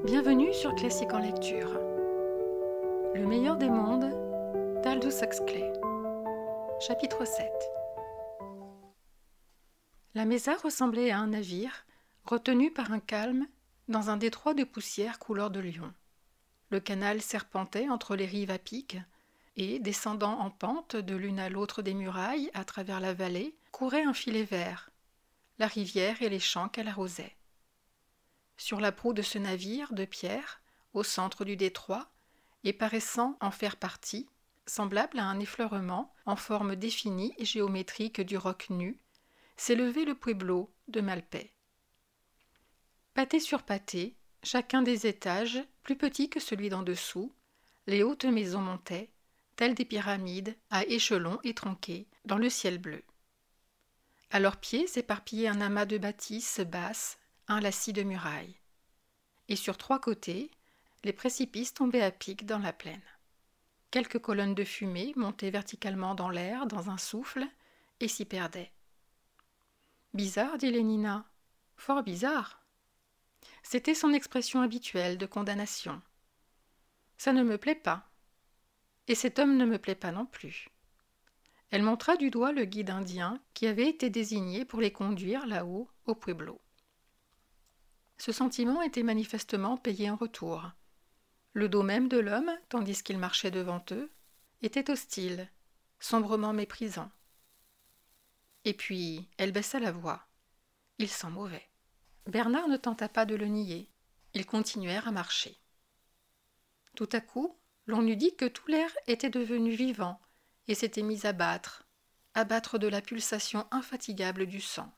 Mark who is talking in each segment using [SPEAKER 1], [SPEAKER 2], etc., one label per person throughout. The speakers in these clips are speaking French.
[SPEAKER 1] Bienvenue sur Classique en lecture. Le meilleur des mondes d'Aldous Huxley. Chapitre 7. La Mesa ressemblait à un navire retenu par un calme dans un détroit de poussière couleur de lion. Le canal serpentait entre les rives à pic et, descendant en pente de l'une à l'autre des murailles à travers la vallée, courait un filet vert, la rivière et les champs qu'elle arrosait. Sur la proue de ce navire de pierre, au centre du détroit, et paraissant en faire partie, semblable à un effleurement en forme définie et géométrique du roc nu, s'élevait le pueblo de Malpais. Pâté sur pâté, chacun des étages, plus petit que celui d'en dessous, les hautes maisons montaient, telles des pyramides, à échelons étronqués, dans le ciel bleu. À leurs pieds s'éparpillait un amas de bâtisses basses, un lacis de murailles. Et sur trois côtés, les précipices tombaient à pic dans la plaine. Quelques colonnes de fumée montaient verticalement dans l'air, dans un souffle, et s'y perdaient. « Bizarre, dit Lénina. Fort bizarre. » C'était son expression habituelle de condamnation. « Ça ne me plaît pas. Et cet homme ne me plaît pas non plus. » Elle montra du doigt le guide indien qui avait été désigné pour les conduire là-haut, au pueblo. Ce sentiment était manifestement payé en retour. Le dos même de l'homme, tandis qu'il marchait devant eux, était hostile, sombrement méprisant. Et puis, elle baissa la voix. Il sent mauvais. Bernard ne tenta pas de le nier. Ils continuèrent à marcher. Tout à coup, l'on eût dit que tout l'air était devenu vivant et s'était mis à battre de la pulsation infatigable du sang.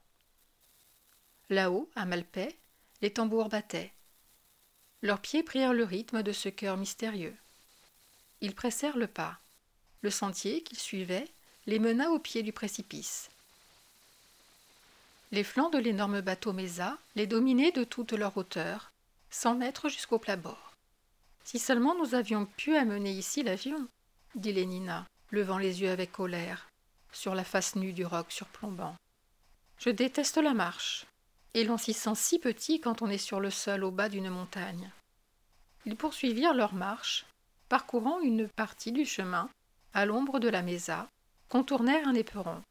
[SPEAKER 1] Là-haut, à Malpais, les tambours battaient. Leurs pieds prirent le rythme de ce chœur mystérieux. Ils pressèrent le pas. Le sentier qu'ils suivaient les mena au pied du précipice. Les flancs de l'énorme bateau Mesa les dominaient de toute leur hauteur, 100 mètres jusqu'au plat-bord. « Si seulement nous avions pu amener ici l'avion, » dit Lénina, levant les yeux avec colère, sur la face nue du roc surplombant. « Je déteste la marche. Et l'on s'y sent si petit quand on est sur le sol au bas d'une montagne. » Ils poursuivirent leur marche, parcourant une partie du chemin, à l'ombre de la Mesa, contournèrent un éperon.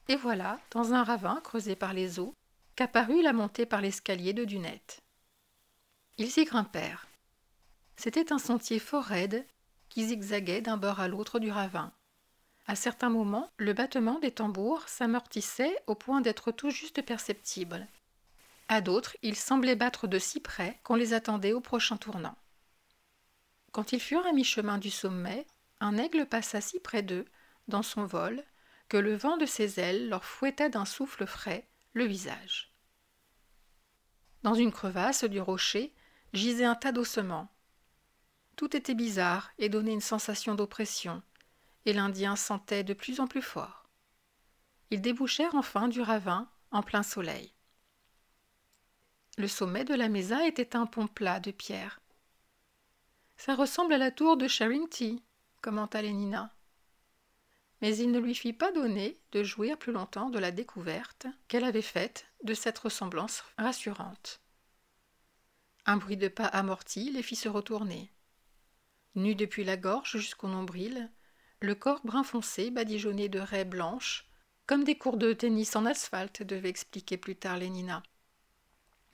[SPEAKER 1] Et voilà, dans un ravin creusé par les eaux, qu'apparut la montée par l'escalier de dunettes. Ils y grimpèrent. C'était un sentier fort raide qui zigzaguait d'un bord à l'autre du ravin. À certains moments, le battement des tambours s'amortissait au point d'être tout juste perceptible. À d'autres, ils semblaient battre de si près qu'on les attendait au prochain tournant. Quand ils furent à mi-chemin du sommet, un aigle passa si près d'eux, dans son vol, que le vent de ses ailes leur fouetta d'un souffle frais le visage. Dans une crevasse du rocher gisait un tas d'ossements. Tout était bizarre et donnait une sensation d'oppression, et l'Indien sentait de plus en plus fort. Ils débouchèrent enfin du ravin en plein soleil. Le sommet de la Mesa était un pont plat de pierre. « Ça ressemble à la tour de Charing-Ty, » commenta Lénina. Mais il ne lui fit pas donner de jouir plus longtemps de la découverte qu'elle avait faite de cette ressemblance rassurante. Un bruit de pas amorti les fit se retourner. Nu depuis la gorge jusqu'au nombril, le corps brun foncé badigeonné de raies blanches, comme des cours de tennis en asphalte, devait expliquer plus tard Lénina.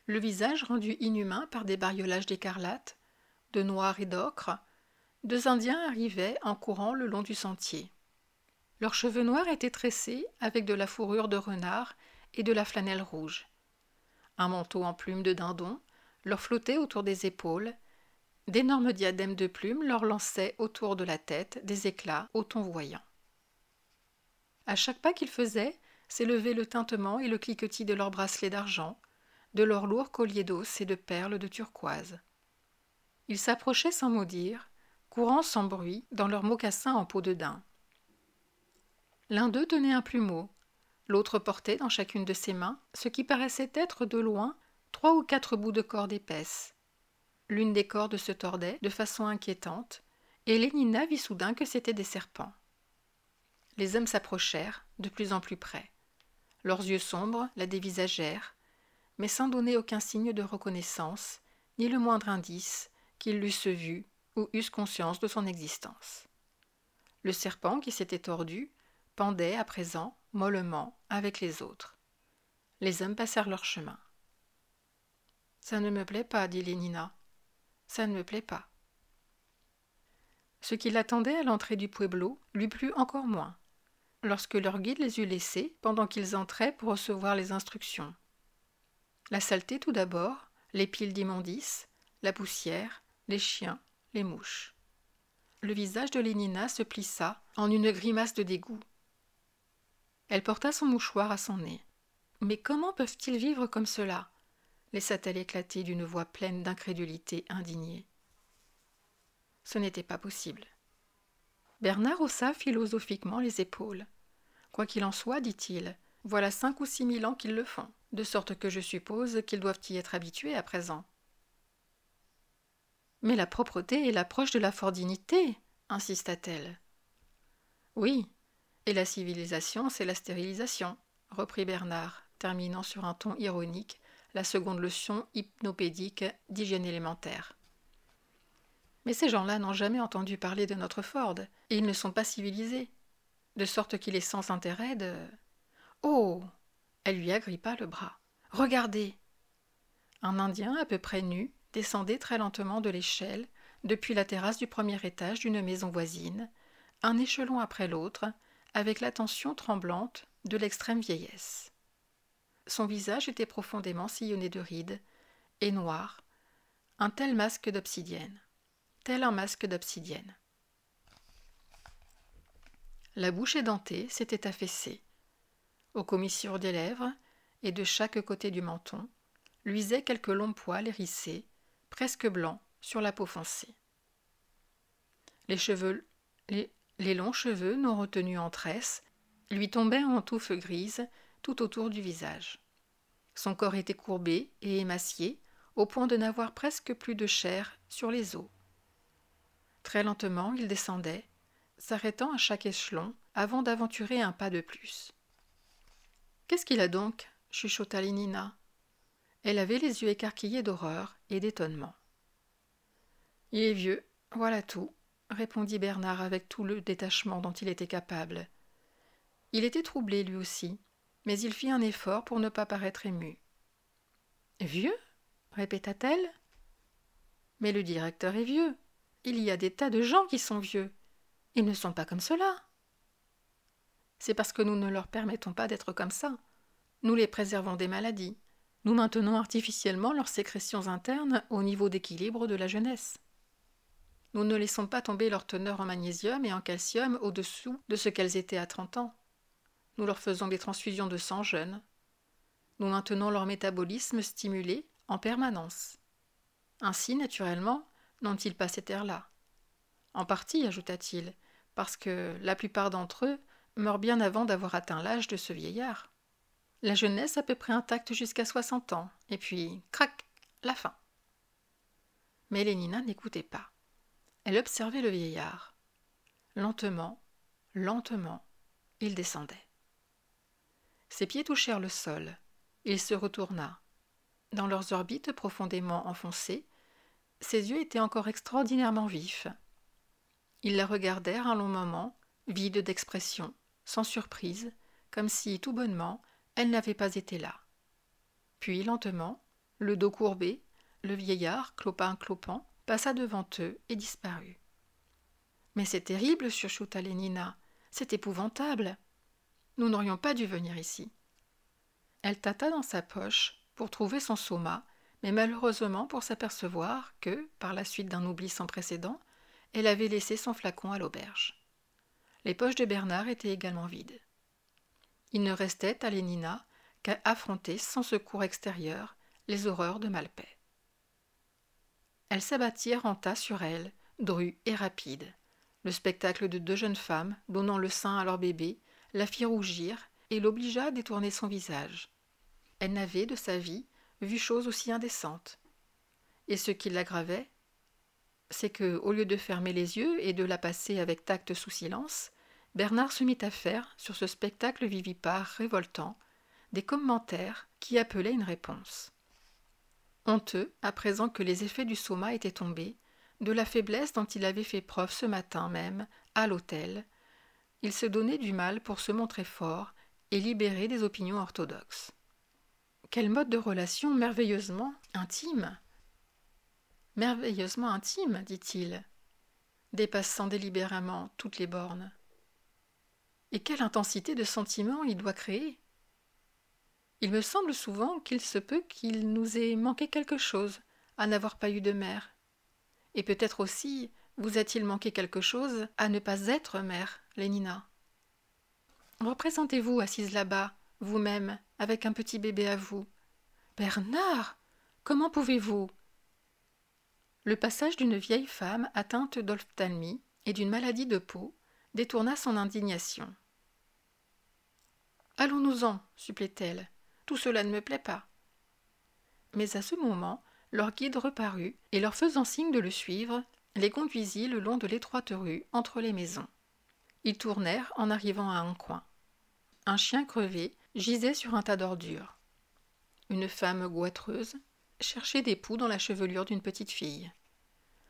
[SPEAKER 1] Le visage rendu inhumain par des bariolages d'écarlate, de noir et d'ocre, deux Indiens arrivaient en courant le long du sentier. Leurs cheveux noirs étaient tressés avec de la fourrure de renard et de la flanelle rouge. Un manteau en plumes de dindon leur flottait autour des épaules, d'énormes diadèmes de plumes leur lançaient autour de la tête des éclats ô ton voyants. À chaque pas qu'ils faisaient, s'élevaient le tintement et le cliquetis de leurs bracelets d'argent, de leurs lourds colliers d'os et de perles de turquoise. Ils s'approchaient sans mot dire, courant sans bruit dans leurs mocassins en peau de daim. L'un d'eux tenait un plumeau, l'autre portait dans chacune de ses mains ce qui paraissait être de loin 3 ou 4 bouts de corde épaisse. L'une des cordes se tordait de façon inquiétante, et Lénina vit soudain que c'étaient des serpents. Les hommes s'approchèrent, de plus en plus près. Leurs yeux sombres la dévisagèrent, mais sans donner aucun signe de reconnaissance, ni le moindre indice qu'ils l'eussent vu ou eussent conscience de son existence. Le serpent qui s'était tordu pendait à présent mollement avec les autres. Les hommes passèrent leur chemin. « Ça ne me plaît pas, dit Lénina. Ça ne me plaît pas. » Ce qui l'attendait à l'entrée du pueblo lui plut encore moins, lorsque leur guide les eut laissés pendant qu'ils entraient pour recevoir les instructions. La saleté tout d'abord, les piles d'immondices, la poussière, les chiens, les mouches. Le visage de Lénina se plissa en une grimace de dégoût. Elle porta son mouchoir à son nez. « Mais comment peuvent-ils vivre comme cela ?» laissa-t-elle éclater d'une voix pleine d'incrédulité indignée. Ce n'était pas possible. Bernard haussa philosophiquement les épaules. « Quoi qu'il en soit, dit-il, voilà 5 ou 6 000 ans qu'ils le font, de sorte que je suppose qu'ils doivent y être habitués à présent. » « Mais la propreté est l'approche de la fordinité, insista-t-elle. « Oui, et la civilisation, c'est la stérilisation, reprit Bernard, terminant sur un ton ironique la seconde leçon hypnopédique d'hygiène élémentaire. Mais ces gens-là n'ont jamais entendu parler de notre Ford, et ils ne sont pas civilisés, de sorte qu'il est sans intérêt de... Oh !» Elle lui agrippa le bras. « Regardez !» Un Indien à peu près nu descendait très lentement de l'échelle depuis la terrasse du premier étage d'une maison voisine, un échelon après l'autre, avec l'attention tremblante de l'extrême vieillesse. Son visage était profondément sillonné de rides, et noir, un tel masque d'obsidienne, tel un masque d'obsidienne. La bouche édentée s'était affaissée. Aux commissures des lèvres et de chaque côté du menton luisaient quelques longs poils hérissés, presque blancs, sur la peau foncée. Les longs cheveux non retenus en tresses lui tombaient en touffes grises tout autour du visage. Son corps était courbé et émacié au point de n'avoir presque plus de chair sur les os. Très lentement, il descendait, s'arrêtant à chaque échelon avant d'aventurer un pas de plus. « Qu'est-ce qu'il a donc ?» chuchota Lénina. Elle avait les yeux écarquillés d'horreur et d'étonnement. « Il est vieux, voilà tout, » répondit Bernard avec tout le détachement dont il était capable. Il était troublé lui aussi, mais il fit un effort pour ne pas paraître ému. « Vieux ?» répéta-t-elle. « Mais le directeur est vieux. Il y a des tas de gens qui sont vieux. Ils ne sont pas comme cela. » « C'est parce que nous ne leur permettons pas d'être comme ça. Nous les préservons des maladies. Nous maintenons artificiellement leurs sécrétions internes au niveau d'équilibre de la jeunesse. Nous ne laissons pas tomber leur teneur en magnésium et en calcium au-dessous de ce qu'elles étaient à 30 ans. Nous leur faisons des transfusions de sang jeunes. Nous maintenons leur métabolisme stimulé en permanence. Ainsi, naturellement, n'ont-ils pas cet air-là. En partie, ajouta-t-il, parce que la plupart d'entre eux meurent bien avant d'avoir atteint l'âge de ce vieillard. La jeunesse à peu près intacte jusqu'à 60 ans, et puis, crac, la fin. » Mais Lénina n'écoutait pas. Elle observait le vieillard. Lentement, lentement, il descendait. Ses pieds touchèrent le sol. Il se retourna. Dans leurs orbites profondément enfoncées, ses yeux étaient encore extraordinairement vifs. Ils la regardèrent un long moment, vides d'expression, sans surprise, comme si, tout bonnement, elle n'avait pas été là. Puis, lentement, le dos courbé, le vieillard, clopin-clopant, passa devant eux et disparut. « Mais c'est terrible, chuchota Lénina, c'est épouvantable. Nous n'aurions pas dû venir ici. » Elle tâta dans sa poche pour trouver son soma, mais malheureusement pour s'apercevoir que, par la suite d'un oubli sans précédent, elle avait laissé son flacon à l'auberge. Les poches de Bernard étaient également vides. Il ne restait à Lénina qu'à affronter sans secours extérieur les horreurs de Malpaix. Elles s'abattirent en tas sur elle, drues et rapides. Le spectacle de 2 jeunes femmes donnant le sein à leur bébé la fit rougir et l'obligea à détourner son visage. Elle n'avait, de sa vie, vu chose aussi indécente. Et ce qui l'aggravait, c'est que, au lieu de fermer les yeux et de la passer avec tact sous silence, Bernard se mit à faire, sur ce spectacle vivipare révoltant, des commentaires qui appelaient une réponse. Honteux, à présent que les effets du soma étaient tombés, de la faiblesse dont il avait fait preuve ce matin même, à l'hôtel, il se donnait du mal pour se montrer fort et libérer des opinions orthodoxes. Quel mode de relation merveilleusement intime! Merveilleusement intime, dit-il, dépassant délibérément toutes les bornes. Et quelle intensité de sentiment il doit créer! Il me semble souvent qu'il se peut qu'il nous ait manqué quelque chose à n'avoir pas eu de mère. Et peut-être aussi vous a-t-il manqué quelque chose à ne pas être mère, Lénina. Représentez-vous assise là-bas, vous-même, avec un petit bébé à vous. Bernard, comment pouvez-vous? Le passage d'une vieille femme atteinte d'ophtalmie et d'une maladie de peau détourna son indignation. « Allons-nous-en, supplée-t-elle. Tout cela ne me plaît pas. » Mais à ce moment, leur guide reparut et, leur faisant signe de le suivre, les conduisit le long de l'étroite rue entre les maisons. Ils tournèrent en arrivant à un coin. Un chien crevé gisait sur un tas d'ordures. Une femme goîtreuse cherchait des poux dans la chevelure d'une petite fille.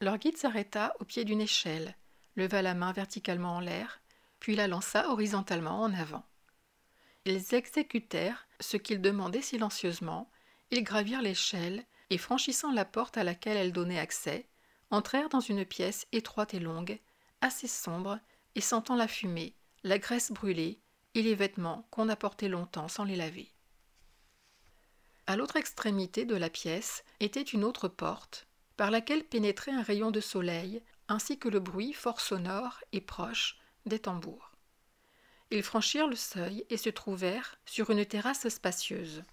[SPEAKER 1] Leur guide s'arrêta au pied d'une échelle, leva la main verticalement en l'air, puis la lança horizontalement en avant. Ils exécutèrent ce qu'ils demandaient silencieusement, ils gravirent l'échelle et, franchissant la porte à laquelle elle donnait accès, entrèrent dans une pièce étroite et longue, assez sombre et sentant la fumée, la graisse brûlée et les vêtements qu'on a portés longtemps sans les laver. À l'autre extrémité de la pièce était une autre porte, par laquelle pénétrait un rayon de soleil, ainsi que le bruit fort sonore et proche des tambours. Ils franchirent le seuil et se trouvèrent sur une terrasse spacieuse.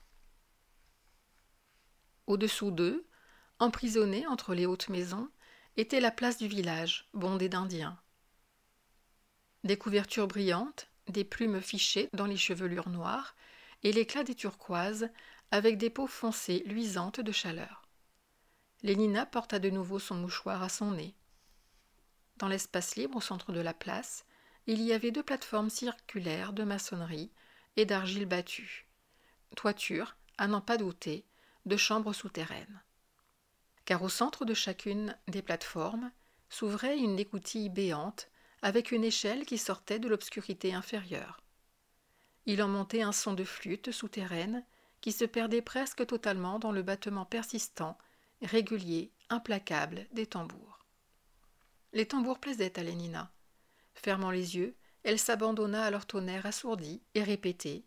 [SPEAKER 1] Au-dessous d'eux, emprisonnée entre les hautes maisons, était la place du village, bondée d'Indiens. Des couvertures brillantes, des plumes fichées dans les chevelures noires et l'éclat des turquoises avec des peaux foncées luisantes de chaleur. Lénina porta de nouveau son mouchoir à son nez. Dans l'espace libre au centre de la place, il y avait 2 plateformes circulaires de maçonnerie et d'argile battue. Toiture, à n'en pas douter, de chambres souterraines. Car au centre de chacune des plateformes s'ouvrait une écoutille béante avec une échelle qui sortait de l'obscurité inférieure. Il en montait un son de flûte souterraine qui se perdait presque totalement dans le battement persistant, régulier, implacable des tambours. Les tambours plaisaient à Lénina. Fermant les yeux, elle s'abandonna à leur tonnerre assourdi et répété.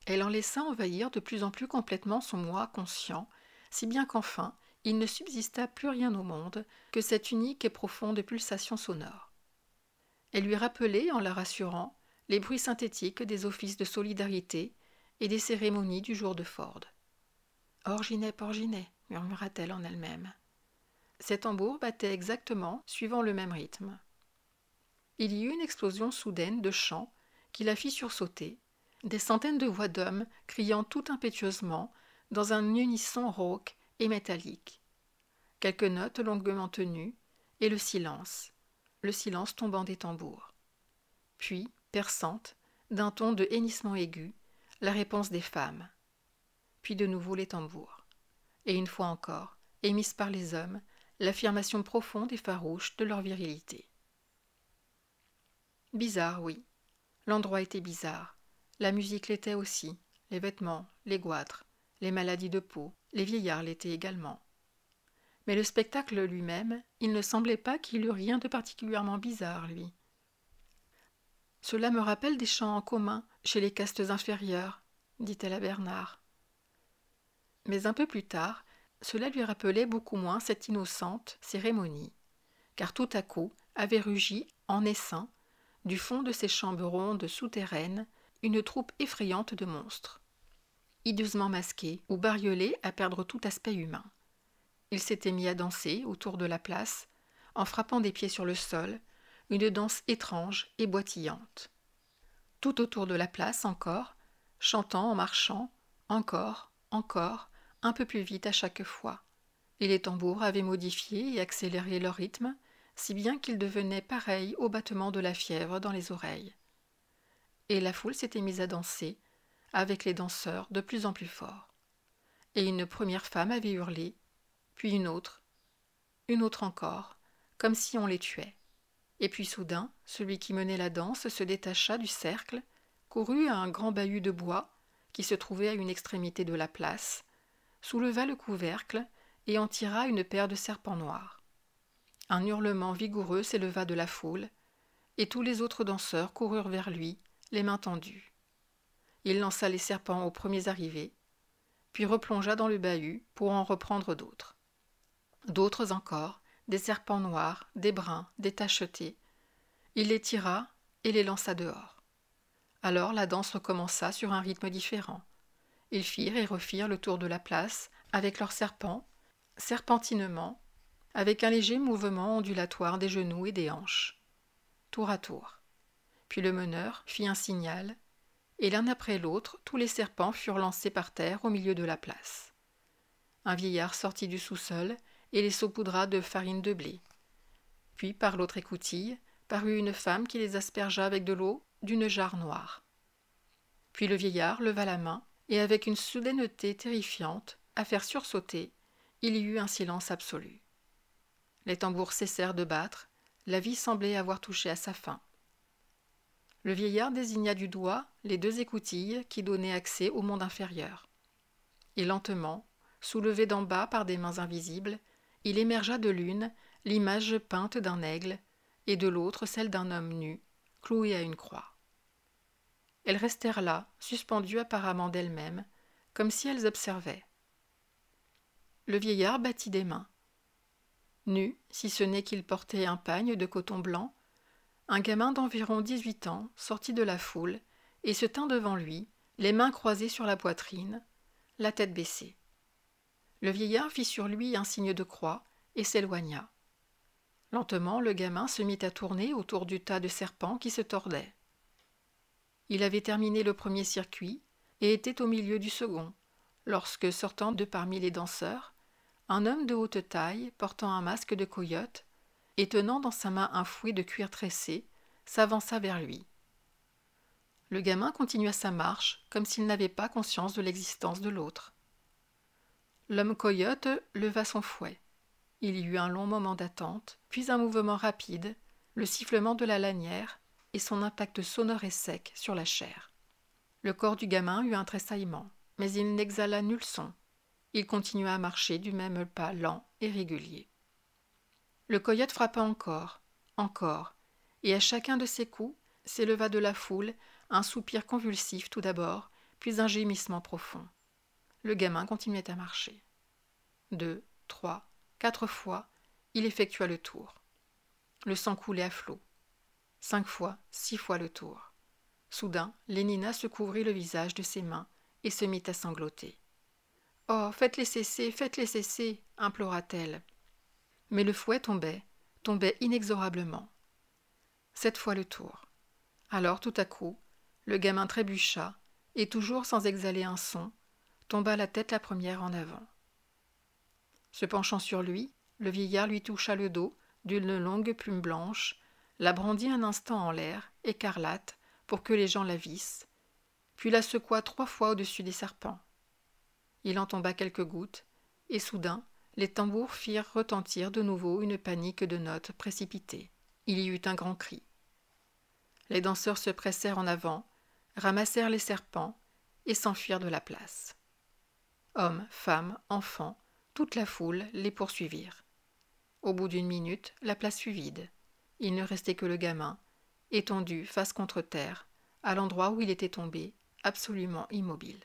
[SPEAKER 1] Elle en laissa envahir de plus en plus complètement son moi conscient, si bien qu'enfin il ne subsista plus rien au monde que cette unique et profonde pulsation sonore. Elle lui rappelait, en la rassurant, les bruits synthétiques des offices de solidarité et des cérémonies du jour de Ford. « Orginet, Porginet » murmura-t-elle en elle-même. Ces tambours battaient exactement suivant le même rythme. Il y eut une explosion soudaine de chants qui la fit sursauter, des centaines de voix d'hommes criant tout impétueusement dans un unisson rauque et métallique. Quelques notes longuement tenues et le silence tombant des tambours. Puis, perçante, d'un ton de hennissement aigu, la réponse des femmes. Puis de nouveau les tambours. Et une fois encore, émise par les hommes, l'affirmation profonde et farouche de leur virilité. Bizarre, oui. L'endroit était bizarre. La musique l'était aussi, les vêtements, les goitres, les maladies de peau, les vieillards l'étaient également. Mais le spectacle lui-même, il ne semblait pas qu'il eût rien de particulièrement bizarre, lui. Cela me rappelle des chants en commun chez les castes inférieures, dit-elle à Bernard. Mais un peu plus tard, cela lui rappelait beaucoup moins cette innocente cérémonie, car tout à coup avait rugi, en essaim, du fond de ces chambres rondes souterraines, une troupe effrayante de monstres, hideusement masqués ou bariolés à perdre tout aspect humain. Ils s'étaient mis à danser autour de la place, en frappant des pieds sur le sol, une danse étrange et boitillante. Tout autour de la place encore, chantant en marchant, encore, un peu plus vite à chaque fois. Et les tambours avaient modifié et accéléré leur rythme, si bien qu'ils devenaient pareils au battement de la fièvre dans les oreilles. Et la foule s'était mise à danser, avec les danseurs de plus en plus forts. et une première femme avait hurlé, puis une autre encore, comme si on les tuait. Et puis soudain, celui qui menait la danse se détacha du cercle, courut à un grand bahut de bois qui se trouvait à une extrémité de la place, souleva le couvercle et en tira une paire de serpents noirs. Un hurlement vigoureux s'éleva de la foule, et tous les autres danseurs coururent vers lui, les mains tendues. Il lança les serpents aux premiers arrivés, puis replongea dans le bahut pour en reprendre d'autres. D'autres encore, des serpents noirs, des bruns, des tachetés. Il les tira et les lança dehors. Alors la danse recommença sur un rythme différent. Ils firent et refirent le tour de la place avec leurs serpents, serpentinement, avec un léger mouvement ondulatoire des genoux et des hanches, tour à tour. Puis le meneur fit un signal, et l'un après l'autre, tous les serpents furent lancés par terre au milieu de la place. Un vieillard sortit du sous-sol et les saupoudra de farine de blé. Puis, par l'autre écoutille, parut une femme qui les aspergea avec de l'eau d'une jarre noire. Puis le vieillard leva la main, et avec une soudaineté terrifiante, à faire sursauter, il y eut un silence absolu. Les tambours cessèrent de battre, la vie semblait avoir touché à sa fin. Le vieillard désigna du doigt les 2 écoutilles qui donnaient accès au monde inférieur. Et lentement, soulevé d'en bas par des mains invisibles, il émergea de l'une l'image peinte d'un aigle et de l'autre celle d'un homme nu, cloué à une croix. Elles restèrent là, suspendues apparemment d'elles-mêmes, comme si elles observaient. Le vieillard battit des mains. Nu, si ce n'est qu'il portait un pagne de coton blanc, un gamin d'environ 18 ans sortit de la foule et se tint devant lui, les mains croisées sur la poitrine, la tête baissée. Le vieillard fit sur lui un signe de croix et s'éloigna. Lentement, le gamin se mit à tourner autour du tas de serpents qui se tordaient. Il avait terminé le premier circuit et était au milieu du second, lorsque, sortant de parmi les danseurs, un homme de haute taille, portant un masque de coyote, et tenant dans sa main un fouet de cuir tressé, s'avança vers lui. Le gamin continua sa marche, comme s'il n'avait pas conscience de l'existence de l'autre. L'homme coyote leva son fouet. Il y eut un long moment d'attente, puis un mouvement rapide, le sifflement de la lanière et son impact sonore et sec sur la chair. Le corps du gamin eut un tressaillement, mais il n'exhala nul son. Il continua à marcher du même pas lent et régulier. Le coyote frappa encore, et à chacun de ses coups s'éleva de la foule un soupir convulsif tout d'abord, puis un gémissement profond. Le gamin continuait à marcher. 2, 3, 4 fois, il effectua le tour. Le sang coulait à flots. 5 fois, 6 fois le tour. Soudain, Lénina se couvrit le visage de ses mains et se mit à sangloter. « Oh, faites-les cesser, implora-t-elle. Mais le fouet tombait inexorablement. 7 fois le tour. Alors, tout à coup, le gamin trébucha et, toujours sans exhaler un son, tomba la tête la première en avant. Se penchant sur lui, le vieillard lui toucha le dos d'une longue plume blanche, la brandit un instant en l'air, écarlate, pour que les gens la vissent, puis la secoua 3 fois au-dessus des serpents. Il en tomba quelques gouttes, et soudain, les tambours firent retentir de nouveau une panique de notes précipitées. Il y eut un grand cri. Les danseurs se pressèrent en avant, ramassèrent les serpents et s'enfuirent de la place. Hommes, femmes, enfants, toute la foule les poursuivirent. Au bout d'1 minute, la place fut vide. Il ne restait que le gamin, étendu face contre terre, à l'endroit où il était tombé, absolument immobile.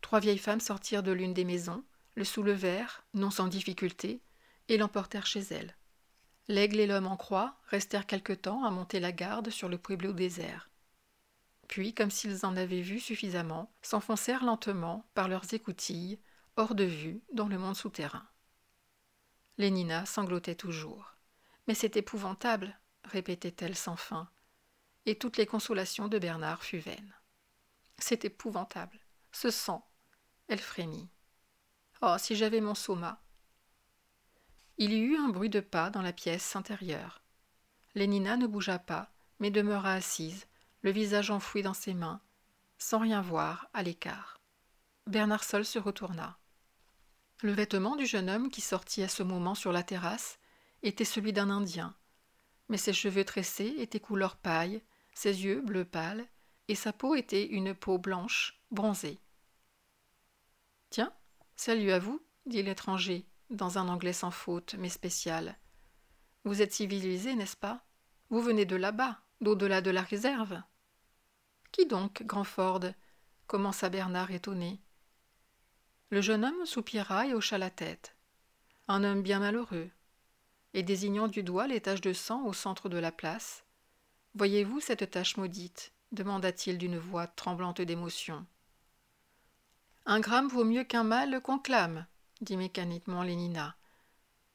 [SPEAKER 1] 3 vieilles femmes sortirent de l'une des maisons, le soulevèrent, non sans difficulté, et l'emportèrent chez elles. L'aigle et l'homme en croix restèrent quelque temps à monter la garde sur le pueblo désert. Puis, comme s'ils en avaient vu suffisamment, s'enfoncèrent lentement, par leurs écoutilles, hors de vue, dans le monde souterrain. Lénina sanglotait toujours. « Mais c'est épouvantable !» répétait-elle sans fin, et toutes les consolations de Bernard furent vaines. « C'est épouvantable. Ce sang !» Elle frémit. « Oh, si j'avais mon soma !» Il y eut un bruit de pas dans la pièce intérieure. Lénina ne bougea pas, mais demeura assise, le visage enfoui dans ses mains, sans rien voir, à l'écart. Bernard seul se retourna. Le vêtement du jeune homme qui sortit à ce moment sur la terrasse était celui d'un Indien, mais ses cheveux tressés étaient couleur paille, ses yeux bleu pâle, et sa peau était une peau blanche, bronzée. « Tiens, salut à vous, » dit l'étranger, dans un anglais sans faute, mais spécial. « Vous êtes civilisé, n'est-ce pas? Vous venez de là-bas, d'au-delà de la réserve. »« Qui donc, Granford ?» commença Bernard étonné. Le jeune homme soupira et hocha la tête. « Un homme bien malheureux. » Et désignant du doigt les taches de sang au centre de la place. « Voyez-vous cette tache maudite ?» demanda-t-il d'une voix tremblante d'émotion. « Un gramme vaut mieux qu'un mal qu'on clame, » dit mécaniquement Lénina,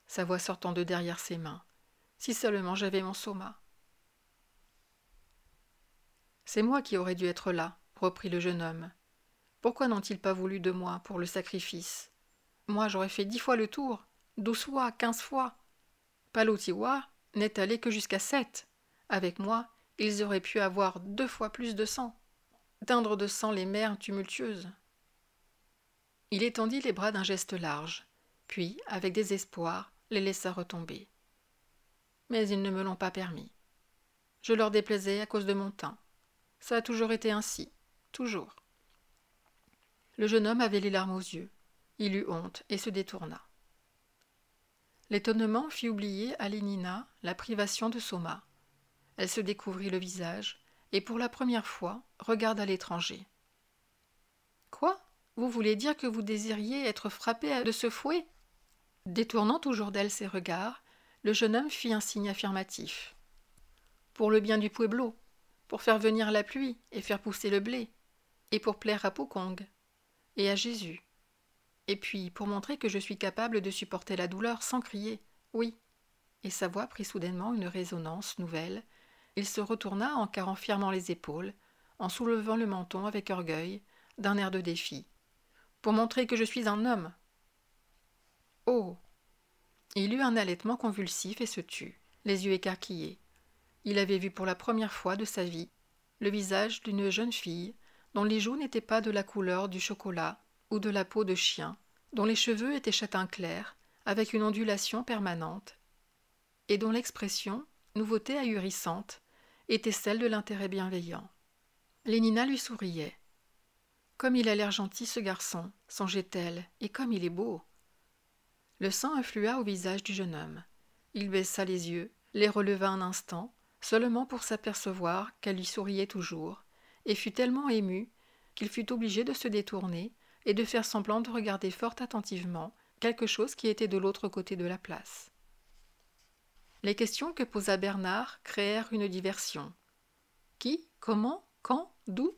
[SPEAKER 1] sa voix sortant de derrière ses mains. « Si seulement j'avais mon soma. »« C'est moi qui aurais dû être là, » reprit le jeune homme. « Pourquoi n'ont-ils pas voulu de moi pour le sacrifice? Moi, j'aurais fait 10 fois le tour, 12 fois, 15 fois. Palotiwa n'est allé que jusqu'à 7. Avec moi, ils auraient pu avoir 2 fois plus de sang, teindre de sang les mers tumultueuses. » Il étendit les bras d'un geste large, puis, avec désespoir, les laissa retomber. Mais ils ne me l'ont pas permis. Je leur déplaisais à cause de mon teint. Ça a toujours été ainsi, toujours. Le jeune homme avait les larmes aux yeux. Il eut honte et se détourna. L'étonnement fit oublier à Lénina la privation de soma. Elle se découvrit le visage et pour la première fois regarda l'étranger. « Quoi ? Vous voulez dire que vous désiriez être frappé de ce fouet ?» Détournant toujours d'elle ses regards, le jeune homme fit un signe affirmatif. « Pour le bien du pueblo, pour faire venir la pluie et faire pousser le blé, et pour plaire à Pocong, et à Jésus. Et puis pour montrer que je suis capable de supporter la douleur sans crier, oui. » Et sa voix prit soudainement une résonance nouvelle. Il se retourna en carrant fièrement les épaules, en soulevant le menton avec orgueil, d'un air de défi. « Pour montrer que je suis un homme. » « Oh !» Il eut un halètement convulsif et se tut, les yeux écarquillés. Il avait vu pour la première fois de sa vie le visage d'une jeune fille dont les joues n'étaient pas de la couleur du chocolat ou de la peau de chien, dont les cheveux étaient châtain clair, avec une ondulation permanente, et dont l'expression, nouveauté ahurissante, était celle de l'intérêt bienveillant. Lénina lui souriait. « Comme il a l'air gentil, ce garçon, songeait-elle, et comme il est beau !» Le sang afflua au visage du jeune homme. Il baissa les yeux, les releva un instant, seulement pour s'apercevoir qu'elle lui souriait toujours, et fut tellement ému qu'il fut obligé de se détourner et de faire semblant de regarder fort attentivement quelque chose qui était de l'autre côté de la place. Les questions que posa Bernard créèrent une diversion. Qui? Comment? Quand? D'où?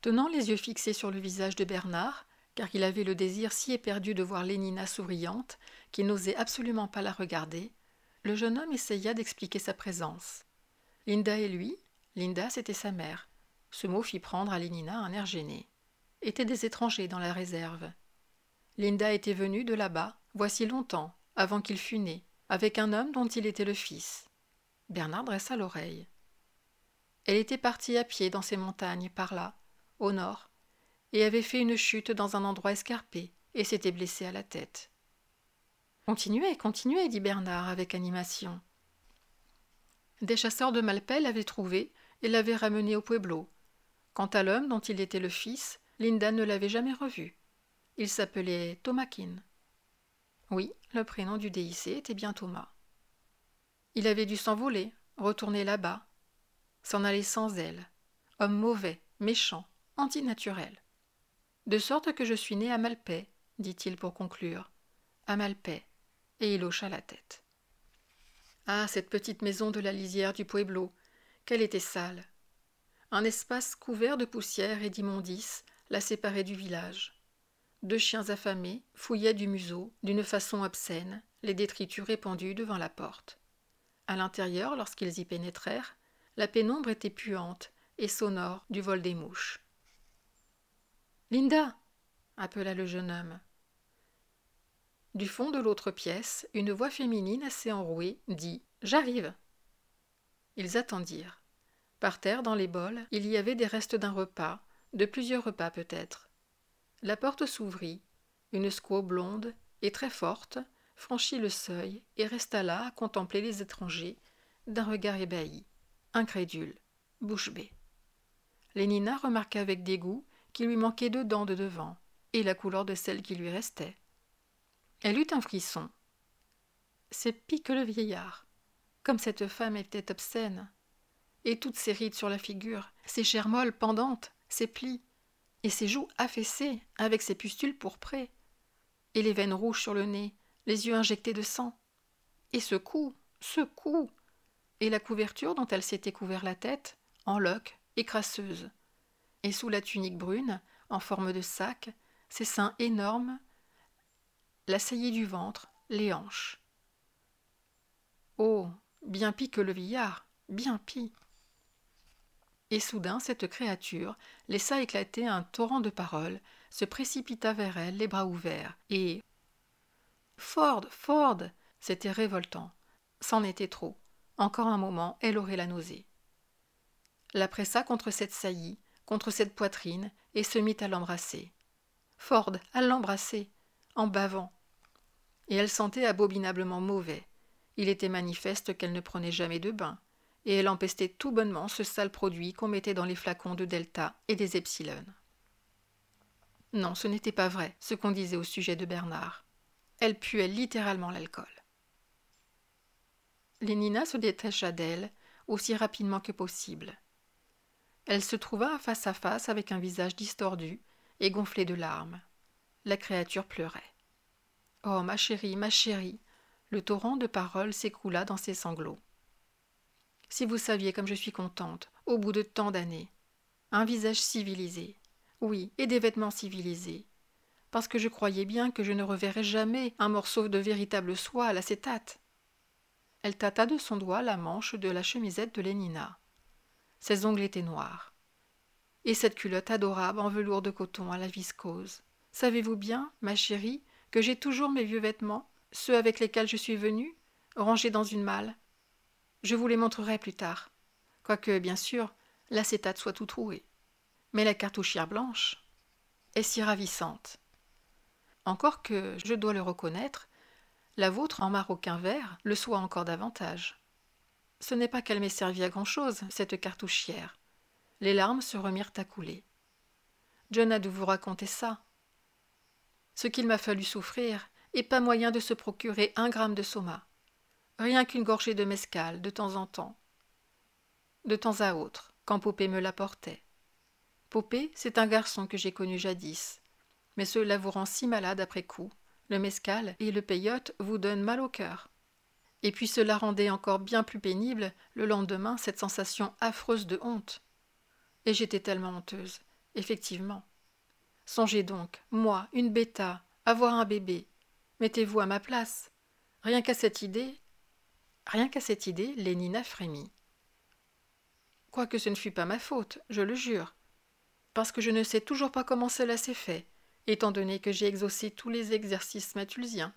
[SPEAKER 1] Tenant les yeux fixés sur le visage de Bernard, car il avait le désir si éperdu de voir Lénina souriante qu'il n'osait absolument pas la regarder, le jeune homme essaya d'expliquer sa présence. Linda et lui, Linda c'était sa mère, ce mot fit prendre à Lénina un air gêné, étaient des étrangers dans la réserve. Linda était venue de là-bas, voici longtemps, avant qu'il fût né, avec un homme dont il était le fils. Bernard dressa l'oreille. Elle était partie à pied dans ces montagnes, par là, au nord, et avait fait une chute dans un endroit escarpé et s'était blessée à la tête. « Continuez, continuez, dit Bernard avec animation. Des chasseurs de Malpais l'avaient trouvé et l'avaient ramené au pueblo. Quant à l'homme dont il était le fils, Linda ne l'avait jamais revu. Il s'appelait Thomakin. Oui, le prénom du DIC était bien Thomas. Il avait dû s'envoler, retourner là-bas, s'en aller sans elle. Homme mauvais, méchant, antinaturel. De sorte que je suis né à Malpais, dit-il pour conclure. À Malpais. Et il hocha la tête. Ah, cette petite maison de la lisière du pueblo, qu'elle était sale. Un espace couvert de poussière et d'immondices la séparait du village. 2 chiens affamés fouillaient du museau, d'une façon obscène, les détritus répandus devant la porte. À l'intérieur, lorsqu'ils y pénétrèrent, la pénombre était puante et sonore du vol des mouches. « Linda !» appela le jeune homme. Du fond de l'autre pièce, une voix féminine assez enrouée dit « J'arrive !» Ils attendirent. Par terre, dans les bols, il y avait des restes d'un repas, de plusieurs repas peut-être. La porte s'ouvrit. Une squaw blonde et très forte franchit le seuil et resta là à contempler les étrangers d'un regard ébahi, incrédule, bouche bée. Lénina remarqua avec dégoût qu'il lui manquait 2 dents de devant et la couleur de celles qui lui restaient. Elle eut un frisson. C'est pis que le vieillard. Comme cette femme était obscène. Et toutes ses rides sur la figure, ses chairs molles pendantes, ses plis, et ses joues affaissées avec ses pustules pourprées, et les veines rouges sur le nez, les yeux injectés de sang. Et ce cou, et la couverture dont elle s'était couvert la tête, en loques et crasseuse. Et sous la tunique brune, en forme de sac, ses seins énormes, la saillie du ventre, les hanches. Oh, bien pis que le vieillard, bien pis. Et soudain, cette créature laissa éclater un torrent de paroles, se précipita vers elle, les bras ouverts, et « Ford, Ford !» C'était révoltant. C'en était trop. Encore un moment, elle aurait la nausée. La pressa contre cette saillie, contre cette poitrine, et se mit à l'embrasser. Ford, à l'embrasser, en bavant. Et elle sentait abominablement mauvais. Il était manifeste qu'elle ne prenait jamais de bain, et elle empestait tout bonnement ce sale produit qu'on mettait dans les flacons de Delta et des Epsilon. Non, ce n'était pas vrai, ce qu'on disait au sujet de Bernard. Elle puait littéralement l'alcool. Lénina se détacha d'elle aussi rapidement que possible. Elle se trouva face à face avec un visage distordu et gonflé de larmes. La créature pleurait. « Oh, ma chérie, ma chérie !» Le torrent de paroles s'écoula dans ses sanglots. « Si vous saviez comme je suis contente, au bout de tant d'années. Un visage civilisé. Oui, et des vêtements civilisés. Parce que je croyais bien que je ne reverrais jamais un morceau de véritable soie à l'acétate. » Elle tâta de son doigt la manche de la chemisette de Lénina. Ses ongles étaient noirs. Et cette culotte adorable en velours de coton à la viscose. Savez-vous bien, ma chérie, que j'ai toujours mes vieux vêtements, ceux avec lesquels je suis venue, rangés dans une malle. Je vous les montrerai plus tard, quoique, bien sûr, l'acétate soit tout troué. Mais la cartouchière blanche est si ravissante. Encore que, je dois le reconnaître, la vôtre en maroquin vert le soit encore davantage. Ce n'est pas qu'elle m'ait servi à grand-chose, cette cartouchière. Les larmes se remirent à couler. John a dû vous raconter ça. Ce qu'il m'a fallu souffrir, et pas moyen de se procurer 1 gramme de soma. Rien qu'une gorgée de mescal, de temps en temps. De temps à autre, quand Popé me l'apportait. Popé, c'est un garçon que j'ai connu jadis. Mais cela vous rend si malade après coup. Le mescal et le peyote vous donnent mal au cœur. Et puis cela rendait encore bien plus pénible le lendemain cette sensation affreuse de honte. Et j'étais tellement honteuse, effectivement. Songez donc, moi, une bêta, avoir un bébé. Mettez-vous à ma place. Rien qu'à cette idée, Lénina frémit. Quoique ce ne fût pas ma faute, je le jure. Parce que je ne sais toujours pas comment cela s'est fait, étant donné que j'ai exaucé tous les exercices matulsiens.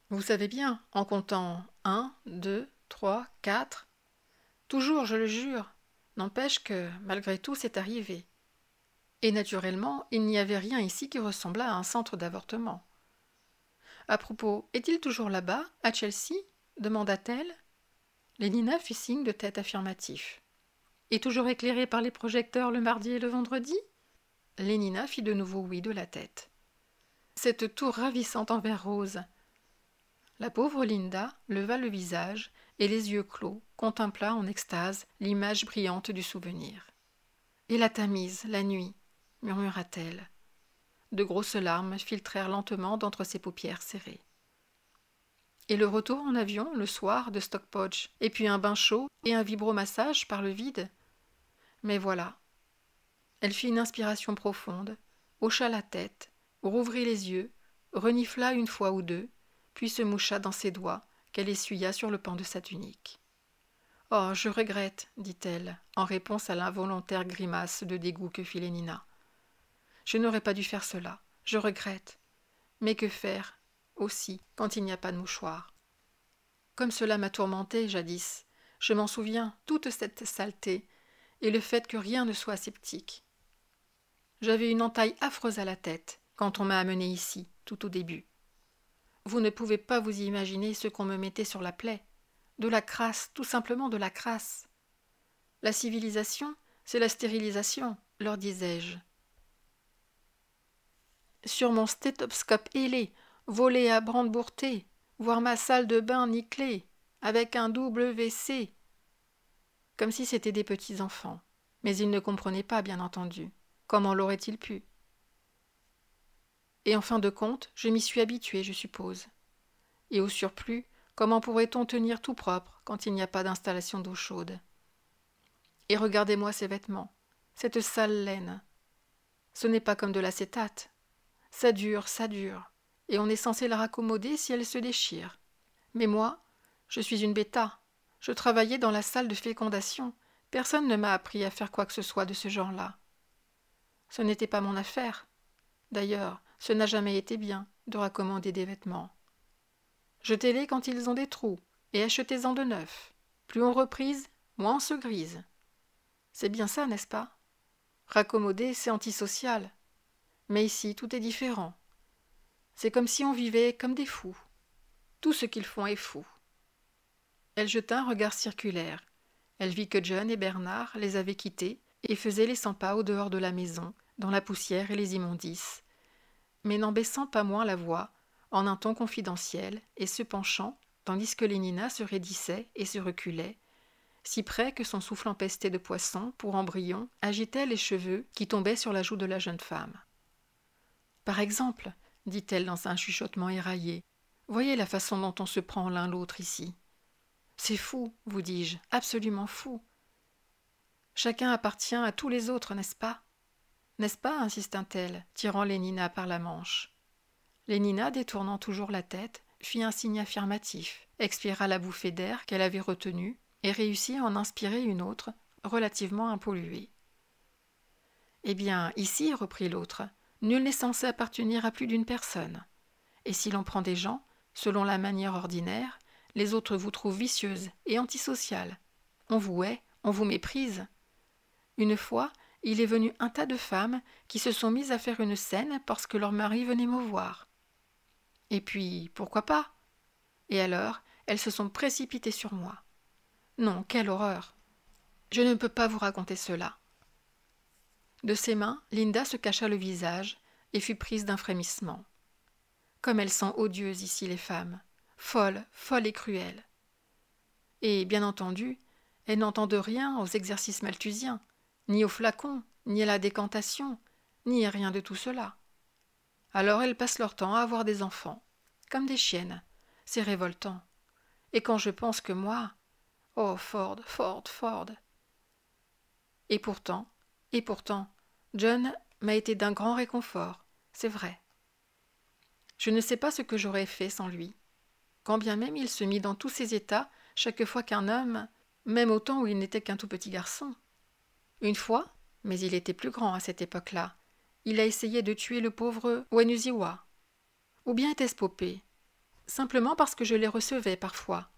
[SPEAKER 1] Vous savez bien, en comptant 1, 2, 3, 4. Toujours, je le jure. N'empêche que, malgré tout, c'est arrivé. Et naturellement, il n'y avait rien ici qui ressemblât à un centre d'avortement. À propos, est-il toujours là-bas, à Chelsea ? Demanda-t-elle. Lénina fit signe de tête affirmatif. Et toujours éclairé par les projecteurs le mardi et le vendredi ? Lénina fit de nouveau oui de la tête. Cette tour ravissante en verre rose. La pauvre Linda leva le visage et les yeux clos contempla en extase l'image brillante du souvenir. « Et la Tamise, la nuit » murmura-t-elle. De grosses larmes filtrèrent lentement d'entre ses paupières serrées. Et le retour en avion, le soir, de Stockport, et puis un bain chaud et un vibromassage par le vide. Mais voilà. Elle fit une inspiration profonde, hocha la tête, rouvrit les yeux, renifla une fois ou deux, puis se moucha dans ses doigts, qu'elle essuya sur le pan de sa tunique. « Oh, je regrette, dit-elle, en réponse à l'involontaire grimace de dégoût que fit Lénina. Je n'aurais pas dû faire cela, je regrette. Mais que faire, aussi, quand il n'y a pas de mouchoir ? Comme cela m'a tourmentée jadis, je m'en souviens, toute cette saleté, et le fait que rien ne soit aseptique. J'avais une entaille affreuse à la tête quand on m'a amenée ici, tout au début. Vous ne pouvez pas vous imaginer ce qu'on me mettait sur la plaie. De la crasse, tout simplement de la crasse. La civilisation, c'est la stérilisation, leur disais-je. Sur mon stéthoscope ailé, volé à Brandebourgté, voir ma salle de bain nickelée, avec un double WC. Comme si c'étaient des petits enfants. Mais ils ne comprenaient pas, bien entendu. Comment l'auraient-ils pu? Et en fin de compte, je m'y suis habituée, je suppose. Et au surplus, comment pourrait-on tenir tout propre quand il n'y a pas d'installation d'eau chaude? Et regardez-moi ces vêtements, cette sale laine. Ce n'est pas comme de l'acétate. Ça dure, et on est censé la raccommoder si elle se déchire. Mais moi, je suis une bêta. Je travaillais dans la salle de fécondation. Personne ne m'a appris à faire quoi que ce soit de ce genre-là. Ce n'était pas mon affaire. D'ailleurs, ce n'a jamais été bien de raccommoder des vêtements. Jetez-les quand ils ont des trous, et achetez-en de neufs. Plus on reprise, moins on se grise. C'est bien ça, n'est-ce pas? Raccommoder, c'est antisocial. Mais ici, tout est différent. C'est comme si on vivait comme des fous. Tout ce qu'ils font est fou. Elle jeta un regard circulaire. Elle vit que John et Bernard les avaient quittés et faisaient les 100 pas au dehors de la maison, dans la poussière et les immondices, mais n'en baissant pas moins la voix, en un ton confidentiel, et se penchant, tandis que Lénina se raidissait et se reculait, si près que son souffle empesté de poisson, pour embryon, agitait les cheveux qui tombaient sur la joue de la jeune femme. « Par exemple, dit-elle dans un chuchotement éraillé, voyez la façon dont on se prend l'un l'autre ici. C'est fou, vous dis-je, absolument fou. Chacun appartient à tous les autres, n'est-ce pas? N'est-ce pas? Insista-t-elle, tirant Lénina par la manche. Lénina, détournant toujours la tête, fit un signe affirmatif, expira la bouffée d'air qu'elle avait retenue et réussit à en inspirer une autre, relativement impolluée. Eh bien, ici, reprit l'autre, nul n'est censé appartenir à plus d'une personne. Et si l'on prend des gens, selon la manière ordinaire, les autres vous trouvent vicieuse et antisociale. On vous hait, on vous méprise. Une fois, il est venu un tas de femmes qui se sont mises à faire une scène parce que leur mari venait me voir. Et puis, pourquoi pas? Et alors, elles se sont précipitées sur moi. Non, quelle horreur! Je ne peux pas vous raconter cela. De ses mains, Linda se cacha le visage et fut prise d'un frémissement. Comme elles sont odieuses ici, les femmes, folles et cruelles. Et, bien entendu, elles n'entendent rien aux exercices malthusiens, ni aux flacons, ni à la décantation, ni à rien de tout cela. Alors elles passent leur temps à avoir des enfants, comme des chiennes. C'est révoltant. Et quand je pense que moi... Oh, Ford. Et pourtant, John m'a été d'un grand réconfort, c'est vrai. Je ne sais pas ce que j'aurais fait sans lui. Quand bien même il se mit dans tous ses états chaque fois qu'un homme, même au temps où il n'était qu'un tout petit garçon. Une fois, mais il était plus grand à cette époque-là, il a essayé de tuer le pauvre Wenusiwa. Ou bien était-ce Popé? Simplement parce que je les recevais parfois.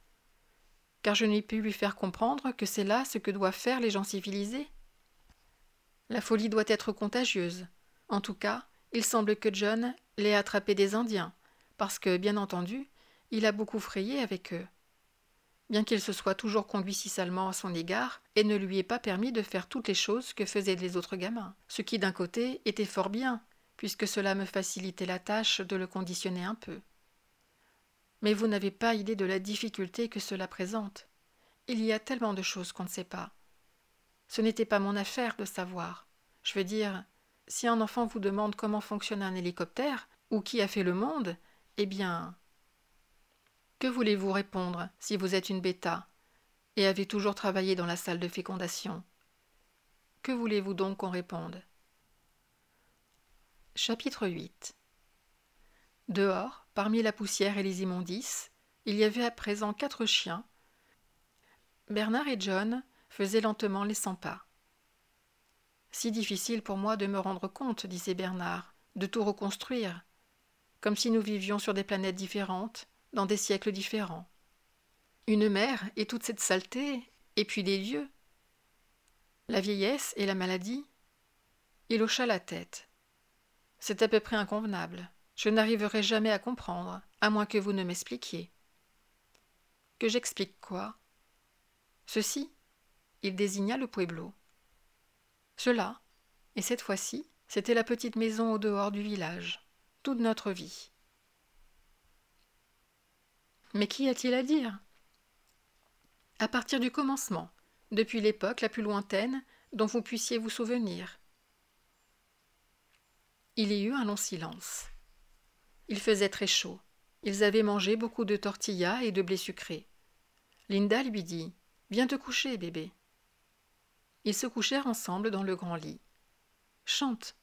[SPEAKER 1] Car je n'ai pu lui faire comprendre que c'est là ce que doivent faire les gens civilisés. La folie doit être contagieuse. En tout cas, il semble que John l'ait attrapé des Indiens, parce que, bien entendu, il a beaucoup frayé avec eux. Bien qu'il se soit toujours conduit si salement à son égard, et ne lui ait pas permis de faire toutes les choses que faisaient les autres gamins, ce qui d'un côté était fort bien, puisque cela me facilitait la tâche de le conditionner un peu. Mais vous n'avez pas idée de la difficulté que cela présente. Il y a tellement de choses qu'on ne sait pas. Ce n'était pas mon affaire de savoir. Je veux dire, si un enfant vous demande comment fonctionne un hélicoptère, ou qui a fait le monde, eh bien... Que voulez-vous répondre si vous êtes une bêta et avez toujours travaillé dans la salle de fécondation? Que voulez-vous donc qu'on réponde? Chapitre 8. Dehors, parmi la poussière et les immondices, il y avait à présent 4 chiens. Bernard et John faisaient lentement les 100 pas. « Si difficile pour moi de me rendre compte, disait Bernard, de tout reconstruire, comme si nous vivions sur des planètes différentes, dans des siècles différents. Une mère et toute cette saleté, et puis des lieux. La vieillesse et la maladie. Il hocha la tête. « C'est à peu près inconvenable. Je n'arriverai jamais à comprendre, à moins que vous ne m'expliquiez. » « Que j'explique quoi ?»« Ceci. » Il désigna le pueblo. « Cela. Et cette fois-ci, c'était la petite maison au dehors du village. Toute notre vie. » « Mais qu'y a-t-il à dire ?»« À partir du commencement, depuis l'époque la plus lointaine dont vous puissiez vous souvenir. » Il y eut un long silence. Il faisait très chaud. Ils avaient mangé beaucoup de tortillas et de blé sucré. Linda lui dit « Viens te coucher, bébé. » Ils se couchèrent ensemble dans le grand lit. « Chante !»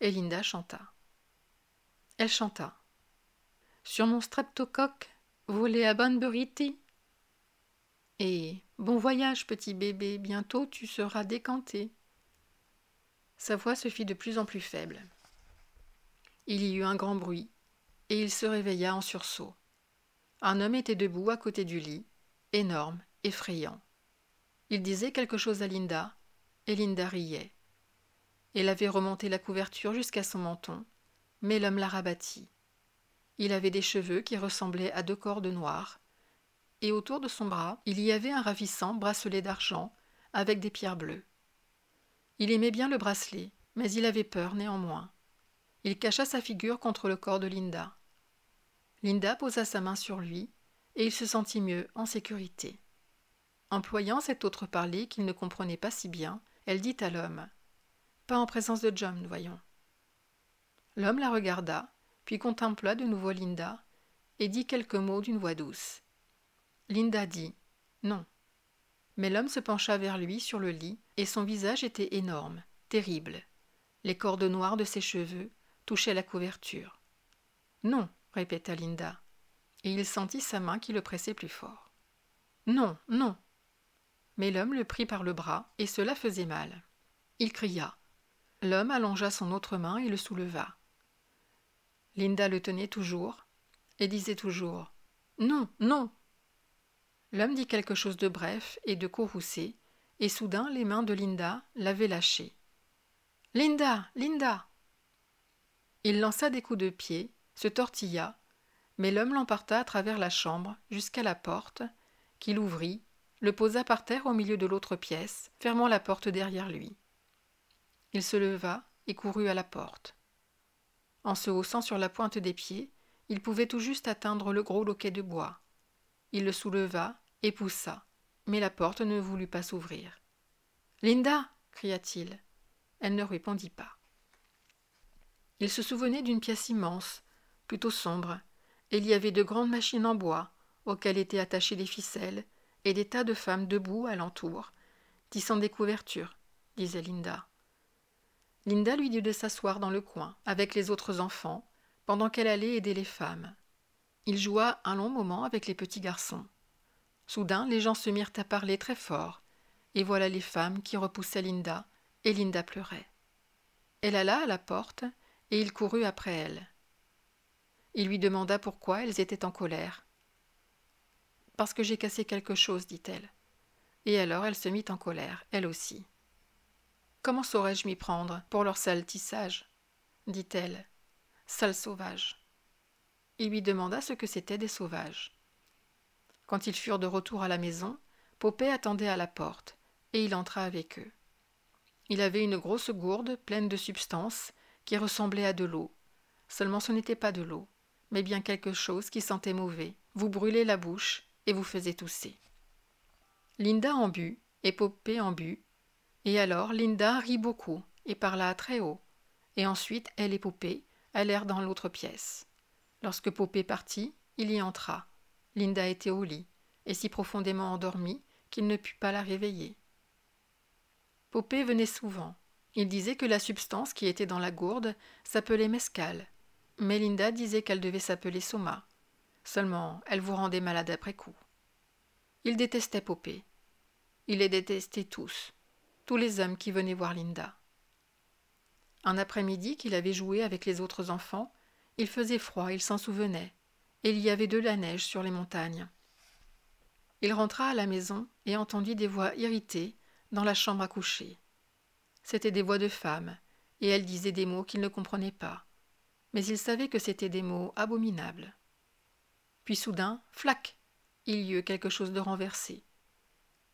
[SPEAKER 1] Et Linda chanta. Elle chanta. « Sur mon streptocoque, volé à Banbury. Et bon voyage, petit bébé, bientôt tu seras décanté. » Sa voix se fit de plus en plus faible. Il y eut un grand bruit, et il se réveilla en sursaut. Un homme était debout à côté du lit, énorme, effrayant. Il disait quelque chose à Linda, et Linda riait. Elle avait remonté la couverture jusqu'à son menton, mais l'homme la rabattit. Il avait des cheveux qui ressemblaient à 2 cordes noires, et autour de son bras, il y avait un ravissant bracelet d'argent avec des pierres bleues. Il aimait bien le bracelet, mais il avait peur néanmoins. Il cacha sa figure contre le corps de Linda. Linda posa sa main sur lui, et il se sentit mieux, en sécurité. Employant cet autre parler qu'il ne comprenait pas si bien, elle dit à l'homme « Pas en présence de John, voyons. » L'homme la regarda, puis contempla de nouveau Linda, et dit quelques mots d'une voix douce. Linda dit « Non ». Mais l'homme se pencha vers lui sur le lit, et son visage était énorme, terrible. Les cordes noires de ses cheveux touchaient la couverture. « Non », répéta Linda, et il sentit sa main qui le pressait plus fort. « Non, non !» Mais l'homme le prit par le bras, et cela faisait mal. Il cria. L'homme allongea son autre main et le souleva. Linda le tenait toujours, et disait toujours « Non, non !» L'homme dit quelque chose de bref et de courroucé, et soudain les mains de Linda l'avaient lâché. « Linda, Linda !» Il lança des coups de pied, se tortilla, mais l'homme l'emporta à travers la chambre jusqu'à la porte, qu'il ouvrit, le posa par terre au milieu de l'autre pièce, fermant la porte derrière lui. Il se leva et courut à la porte. En se haussant sur la pointe des pieds, il pouvait tout juste atteindre le gros loquet de bois. Il le souleva et poussa, mais la porte ne voulut pas s'ouvrir. « Linda !» cria-t-il. Elle ne répondit pas. Il se souvenait d'une pièce immense, plutôt sombre, et il y avait de grandes machines en bois, auxquelles étaient attachées des ficelles, et des tas de femmes debout alentour, tissant des couvertures, disait Linda. Linda lui dit de s'asseoir dans le coin, avec les autres enfants, pendant qu'elle allait aider les femmes. Il joua un long moment avec les petits garçons. Soudain, les gens se mirent à parler très fort, et voilà les femmes qui repoussaient Linda, et Linda pleurait. Elle alla à la porte, et il courut après elle. Il lui demanda pourquoi elles étaient en colère. « Parce que j'ai cassé quelque chose, dit-elle. » Et alors elle se mit en colère, elle aussi. « Comment saurais-je m'y prendre pour leur sale tissage ?» dit-elle. « Sale sauvage. » Il lui demanda ce que c'étaient des sauvages. Quand ils furent de retour à la maison, Popet attendait à la porte, et il entra avec eux. Il avait une grosse gourde pleine de substances qui ressemblait à de l'eau. Seulement ce n'était pas de l'eau, mais bien quelque chose qui sentait mauvais, vous brûlait la bouche et vous faisait tousser. Linda en but, et Popet en but, et alors Linda rit beaucoup et parla très haut, et ensuite elle et Popet allèrent dans l'autre pièce. Lorsque Popet partit, il y entra. Linda était au lit, et si profondément endormie qu'il ne put pas la réveiller. Popet venait souvent. Il disait que la substance qui était dans la gourde s'appelait mescal, mais Linda disait qu'elle devait s'appeler soma. Seulement, elle vous rendait malade après coup. Il détestait Popet. Il les détestait tous les hommes qui venaient voir Linda. Un après-midi qu'il avait joué avec les autres enfants, il faisait froid, il s'en souvenait, et il y avait de la neige sur les montagnes. Il rentra à la maison et entendit des voix irritées dans la chambre à coucher. C'étaient des voix de femmes, et elle disait des mots qu'il ne comprenait pas. Mais il savait que c'étaient des mots abominables. Puis soudain, flac, il y eut quelque chose de renversé.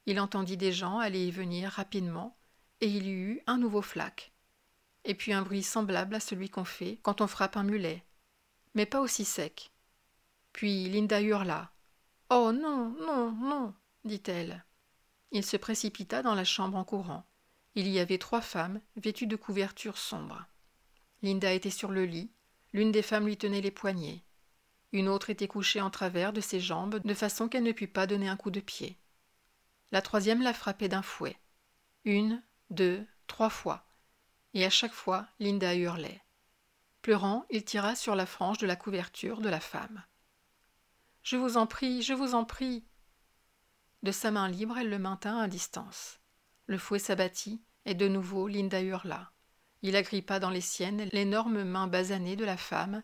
[SPEAKER 1] Il entendit des gens aller et venir rapidement, et il y eut un nouveau flac. Et puis un bruit semblable à celui qu'on fait quand on frappe un mulet, mais pas aussi sec. Puis Linda hurla. « Oh non, non, non !» dit-elle. Il se précipita dans la chambre en courant. Il y avait 3 femmes, vêtues de couvertures sombres. Linda était sur le lit, l'une des femmes lui tenait les poignets. Une autre était couchée en travers de ses jambes, de façon qu'elle ne put pas donner un coup de pied. La 3e la frappait d'un fouet. 1, 2, 3 fois. Et à chaque fois, Linda hurlait. Pleurant, il tira sur la frange de la couverture de la femme. « Je vous en prie, je vous en prie !» De sa main libre, elle le maintint à distance. Le fouet s'abattit, et de nouveau Linda hurla. Il agrippa dans les siennes l'énorme main basanée de la femme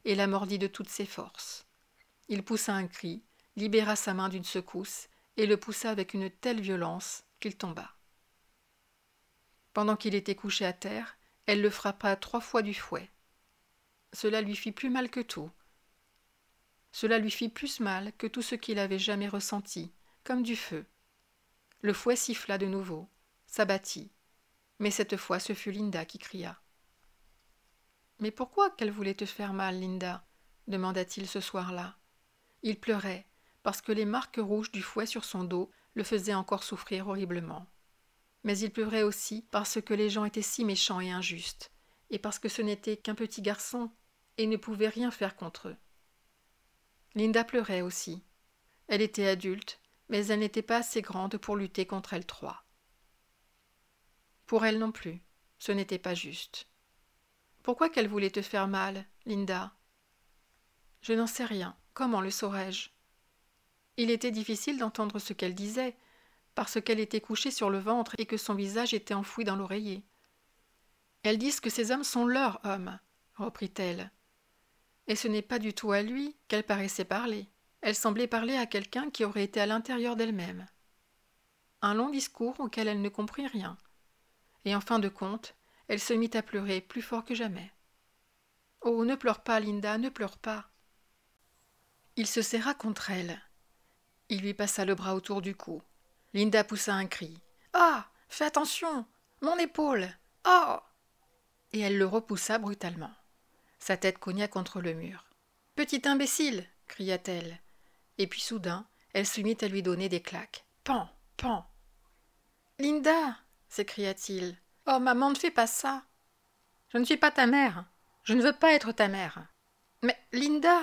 [SPEAKER 1] et la mordit de toutes ses forces. Il poussa un cri, libéra sa main d'une secousse et le poussa avec une telle violence qu'il tomba. Pendant qu'il était couché à terre, elle le frappa 3 fois du fouet. Cela lui fit plus mal que tout. Cela lui fit plus mal que tout ce qu'il avait jamais ressenti, comme du feu. Le fouet siffla de nouveau, s'abattit. Mais cette fois, ce fut Linda qui cria. « Mais pourquoi qu'elle voulait te faire mal, Linda ?» demanda-t-il ce soir-là. Il pleurait, parce que les marques rouges du fouet sur son dos le faisaient encore souffrir horriblement. Mais il pleurait aussi parce que les gens étaient si méchants et injustes, et parce que ce n'était qu'un petit garçon, et ne pouvait rien faire contre eux. Linda pleurait aussi. Elle était adulte, mais elle n'était pas assez grande pour lutter contre elles 3. Pour elle non plus, ce n'était pas juste. Pourquoi qu'elle voulait te faire mal, Linda ? Je n'en sais rien. Comment le saurais-je ? Il était difficile d'entendre ce qu'elle disait, parce qu'elle était couchée sur le ventre et que son visage était enfoui dans l'oreiller. Elles disent que ces hommes sont leurs hommes, reprit-elle. Et ce n'est pas du tout à lui qu'elle paraissait parler. Elle semblait parler à quelqu'un qui aurait été à l'intérieur d'elle-même. Un long discours auquel elle ne comprit rien. Et en fin de compte, elle se mit à pleurer plus fort que jamais. « Oh, ne pleure pas, Linda, ne pleure pas !» Il se serra contre elle. Il lui passa le bras autour du cou. Linda poussa un cri. « Ah, fais attention, mon épaule ! Oh !» Et elle le repoussa brutalement. Sa tête cogna contre le mur. « Petit imbécile !» cria-t-elle. Et puis soudain, elle se mit à lui donner des claques. « Pan, pan !»« Linda !» s'écria-t-il. « Oh, maman, ne fais pas ça. Je ne suis pas ta mère. Je ne veux pas être ta mère. Mais, Linda !»«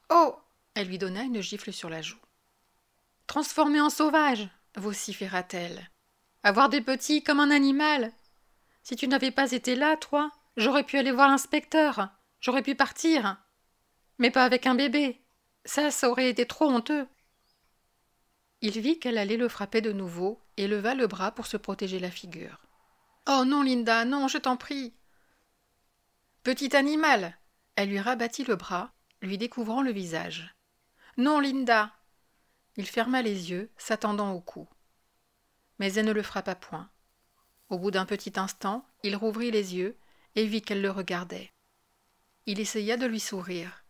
[SPEAKER 1] Oh !» Elle lui donna une gifle sur la joue. « Transformée en sauvage !» vociféra-t-elle. « Avoir des petits comme un animal. Si tu n'avais pas été là, toi, j'aurais pu aller voir l'inspecteur. J'aurais pu partir. Mais pas avec un bébé. Ça aurait été trop honteux. » Il vit qu'elle allait le frapper de nouveau et leva le bras pour se protéger la figure. « Oh non, Linda, non, je t'en prie !»« Petit animal !» Elle lui rabattit le bras, lui découvrant le visage. « Non, Linda !» Il ferma les yeux, s'attendant au coup. Mais elle ne le frappa point. Au bout d'un petit instant, il rouvrit les yeux et vit qu'elle le regardait. Il essaya de lui sourire.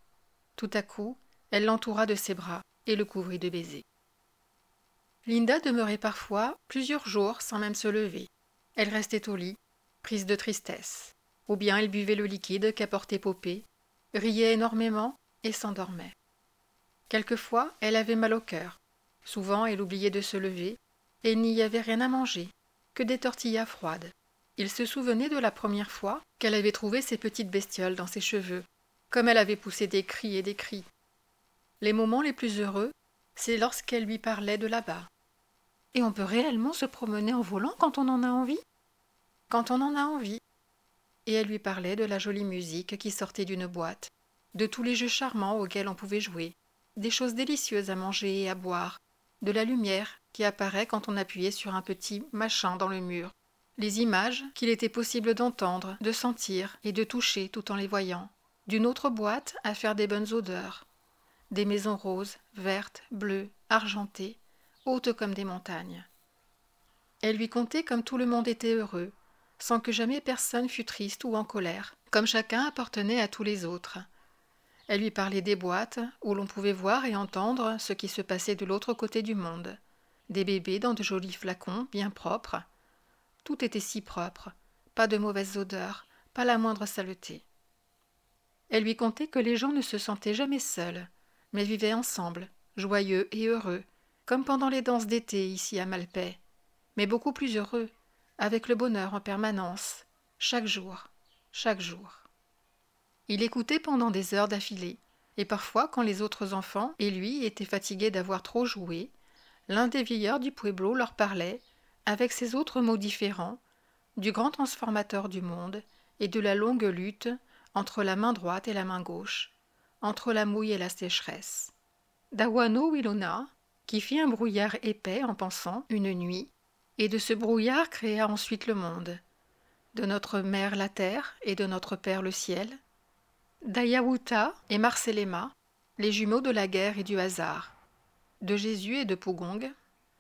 [SPEAKER 1] Tout à coup, elle l'entoura de ses bras et le couvrit de baisers. Linda demeurait parfois plusieurs jours sans même se lever. Elle restait au lit, prise de tristesse. Ou bien elle buvait le liquide qu'apportait Poppée, riait énormément et s'endormait. Quelquefois, elle avait mal au cœur. Souvent, elle oubliait de se lever, et il n'y avait rien à manger, que des tortillas froides. Il se souvenait de la première fois qu'elle avait trouvé ces petites bestioles dans ses cheveux, comme elle avait poussé des cris et des cris. Les moments les plus heureux, c'est lorsqu'elle lui parlait de là-bas. Et on peut réellement se promener en volant quand on en a envie ? Quand on en a envie. Et elle lui parlait de la jolie musique qui sortait d'une boîte, de tous les jeux charmants auxquels on pouvait jouer, des choses délicieuses à manger et à boire, de la lumière qui apparaît quand on appuyait sur un petit machin dans le mur, les images qu'il était possible d'entendre, de sentir et de toucher tout en les voyant, d'une autre boîte à faire des bonnes odeurs, des maisons roses, vertes, bleues, argentées, hautes comme des montagnes. Elle lui contait comme tout le monde était heureux, sans que jamais personne fût triste ou en colère, comme chacun appartenait à tous les autres. Elle lui parlait des boîtes, où l'on pouvait voir et entendre ce qui se passait de l'autre côté du monde, des bébés dans de jolis flacons bien propres. Tout était si propre, pas de mauvaises odeurs, pas la moindre saleté. Elle lui contait que les gens ne se sentaient jamais seuls, mais vivaient ensemble, joyeux et heureux, comme pendant les danses d'été ici à Maltais, mais beaucoup plus heureux, avec le bonheur en permanence, chaque jour, chaque jour. Il écoutait pendant des heures d'affilée, et parfois, quand les autres enfants et lui étaient fatigués d'avoir trop joué, l'un des vieillards du pueblo leur parlait, avec ses autres mots différents, du grand transformateur du monde et de la longue lutte entre la main droite et la main gauche, entre la mouille et la sécheresse. D'Awano Wilona, qui fit un brouillard épais en pensant une nuit, et de ce brouillard créa ensuite le monde, de notre mère la terre et de notre père le ciel, d'Ayawuta et Marcellema, les jumeaux de la guerre et du hasard, de Jésus et de Pugong,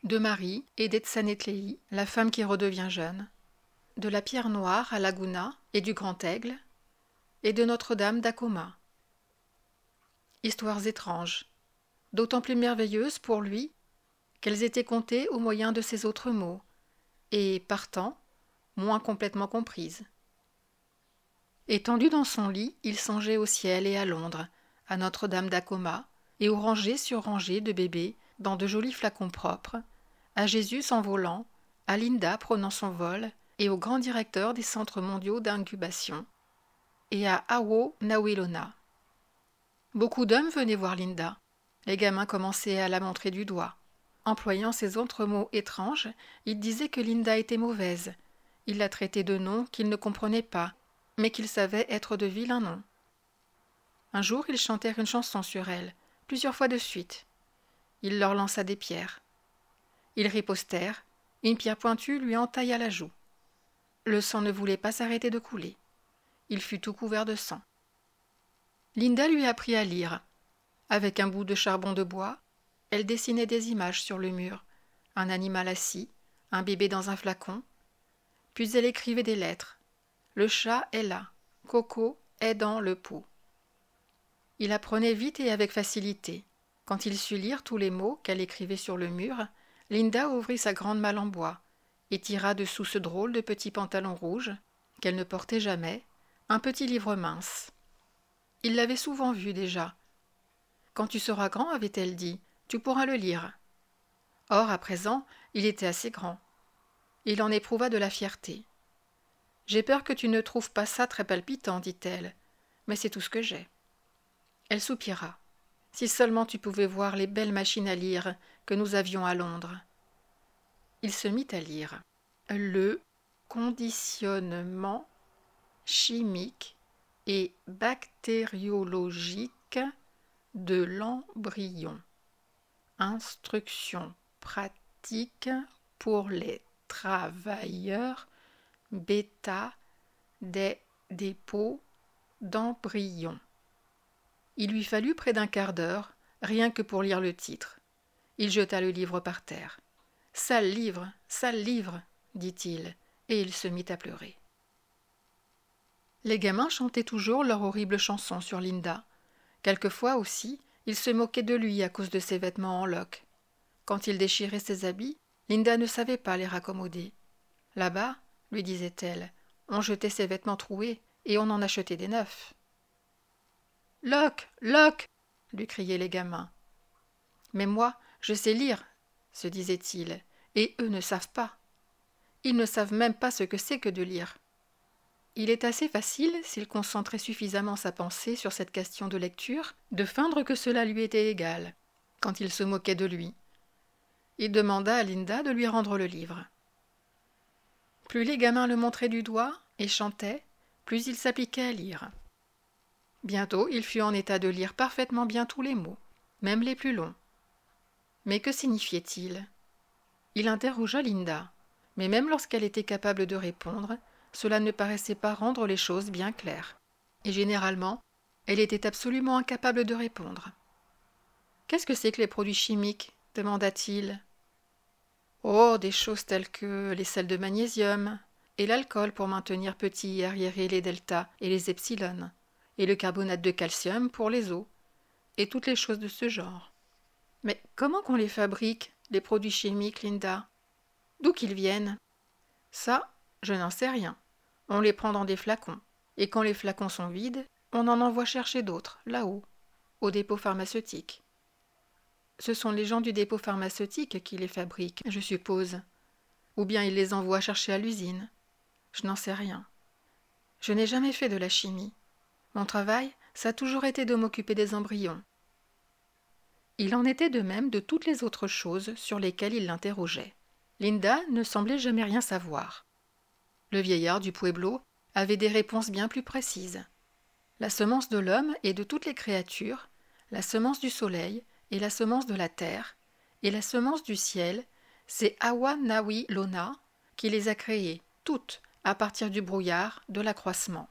[SPEAKER 1] de Marie et d'Etsanetlei, la femme qui redevient jeune, de la pierre noire à Laguna et du grand aigle, et de Notre-Dame d'Acoma. Histoires étranges, d'autant plus merveilleuses pour lui qu'elles étaient contées au moyen de ces autres mots, et, partant, moins complètement comprises. Étendu dans son lit, il songeait au ciel et à Londres, à Notre-Dame d'Acoma, et aux rangées sur rangées de bébés dans de jolis flacons propres, à Jésus s'envolant, à Linda prenant son vol, et au grand directeur des centres mondiaux d'incubation, et à Awo Nawilona. Beaucoup d'hommes venaient voir Linda. Les gamins commençaient à la montrer du doigt. Employant ces autres mots étranges, ils disaient que Linda était mauvaise. Ils la traitaient de noms qu'ils ne comprenaient pas, mais qu'ils savaient être de vilains noms. Un jour, ils chantèrent une chanson sur elle, plusieurs fois de suite. Il leur lança des pierres. Ils ripostèrent. Une pierre pointue lui entailla la joue. Le sang ne voulait pas s'arrêter de couler. Il fut tout couvert de sang. Linda lui apprit à lire. Avec un bout de charbon de bois, elle dessinait des images sur le mur, un animal assis, un bébé dans un flacon. Puis elle écrivait des lettres. Le chat est là, Coco est dans le pot. Il apprenait vite et avec facilité. Quand il sut lire tous les mots qu'elle écrivait sur le mur, Linda ouvrit sa grande malle en bois et tira dessous ce drôle de petit pantalon rouge, qu'elle ne portait jamais, un petit livre mince. Il l'avait souvent vu déjà. « Quand tu seras grand, avait-elle dit, tu pourras le lire. » Or, à présent, il était assez grand. Il en éprouva de la fierté. « J'ai peur que tu ne trouves pas ça très palpitant, dit-elle, mais c'est tout ce que j'ai. » Elle soupira. « Si seulement tu pouvais voir les belles machines à lire que nous avions à Londres. » Il se mit à lire. Le conditionnement chimique et bactériologique de l'embryon. Instructions pratiques pour les travailleurs bêta des dépôts d'embryons. Il lui fallut près d'un quart d'heure, rien que pour lire le titre. Il jeta le livre par terre. « Sale livre, dit-il, et il se mit à pleurer. Les gamins chantaient toujours leur horrible chanson sur Linda. Quelquefois aussi, ils se moquaient de lui à cause de ses vêtements en loques. Quand il déchirait ses habits, Linda ne savait pas les raccommoder. Là-bas, lui disait-elle, on jetait ses vêtements troués et on en achetait des neufs. « Locke, Locke !» lui criaient les gamins. « Mais moi, je sais lire, » se disait-il, et eux ne savent pas. Ils ne savent même pas ce que c'est que de lire. Il est assez facile, s'il concentrait suffisamment sa pensée sur cette question de lecture, de feindre que cela lui était égal, quand il se moquait de lui. Il demanda à Linda de lui rendre le livre. Plus les gamins le montraient du doigt et chantaient, plus il s'appliquait à lire. Bientôt, il fut en état de lire parfaitement bien tous les mots, même les plus longs. Mais que signifiait-il ? Il interrogea Linda, mais même lorsqu'elle était capable de répondre, cela ne paraissait pas rendre les choses bien claires. Et généralement, elle était absolument incapable de répondre. « Qu'est-ce que c'est que les produits chimiques ?» demanda-t-il. « Oh, des choses telles que les sels de magnésium, et l'alcool pour maintenir petits et arriérés les deltas et les epsilon, et le carbonate de calcium pour les os, et toutes les choses de ce genre. Mais comment qu'on les fabrique, les produits chimiques, Linda? D'où qu'ils viennent? Ça, je n'en sais rien. On les prend dans des flacons, et quand les flacons sont vides, on en envoie chercher d'autres, là-haut, au dépôt pharmaceutique. Ce sont les gens du dépôt pharmaceutique qui les fabriquent, je suppose. Ou bien ils les envoient chercher à l'usine. Je n'en sais rien. Je n'ai jamais fait de la chimie. Mon travail, ça a toujours été de m'occuper des embryons. Il en était de même de toutes les autres choses sur lesquelles il l'interrogeait. Linda ne semblait jamais rien savoir. Le vieillard du Pueblo avait des réponses bien plus précises. La semence de l'homme et de toutes les créatures, la semence du soleil et la semence de la terre, et la semence du ciel, c'est Awa Nawi Lona qui les a créées, toutes, à partir du brouillard, de l'accroissement.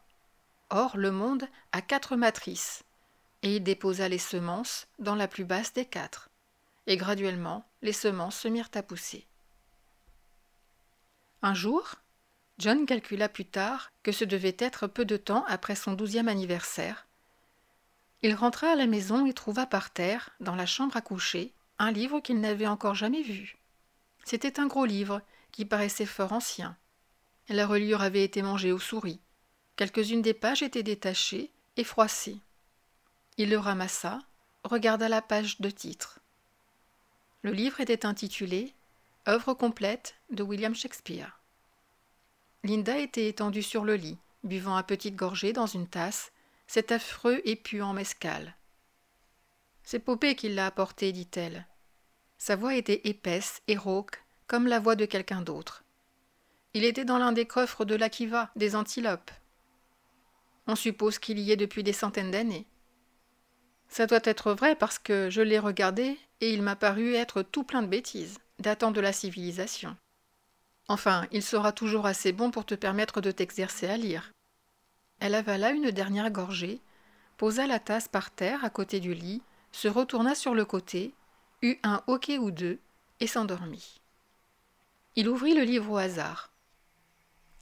[SPEAKER 1] Or, le monde a 4 matrices, et il déposa les semences dans la plus basse des 4, et graduellement, les semences se mirent à pousser. Un jour, John calcula plus tard que ce devait être peu de temps après son 12e anniversaire. Il rentra à la maison et trouva par terre, dans la chambre à coucher, un livre qu'il n'avait encore jamais vu. C'était un gros livre qui paraissait fort ancien. La reliure avait été mangée aux souris. Quelques-unes des pages étaient détachées et froissées. Il le ramassa, regarda la page de titre. Le livre était intitulé « Œuvre complète de William Shakespeare ». Linda était étendue sur le lit, buvant à petites gorgées dans une tasse cet affreux et puant mescal. « C'est Poppée qui l'a apporté, dit-elle. » Sa voix était épaisse et rauque, comme la voix de quelqu'un d'autre. Il était dans l'un des coffres de l'Akiva, des antilopes. On suppose qu'il y est depuis des centaines d'années. Ça doit être vrai parce que je l'ai regardé et il m'a paru être tout plein de bêtises, datant de la civilisation. Enfin, il sera toujours assez bon pour te permettre de t'exercer à lire. Elle avala une dernière gorgée, posa la tasse par terre à côté du lit, se retourna sur le côté, eut un hoquet ou deux et s'endormit. Il ouvrit le livre au hasard.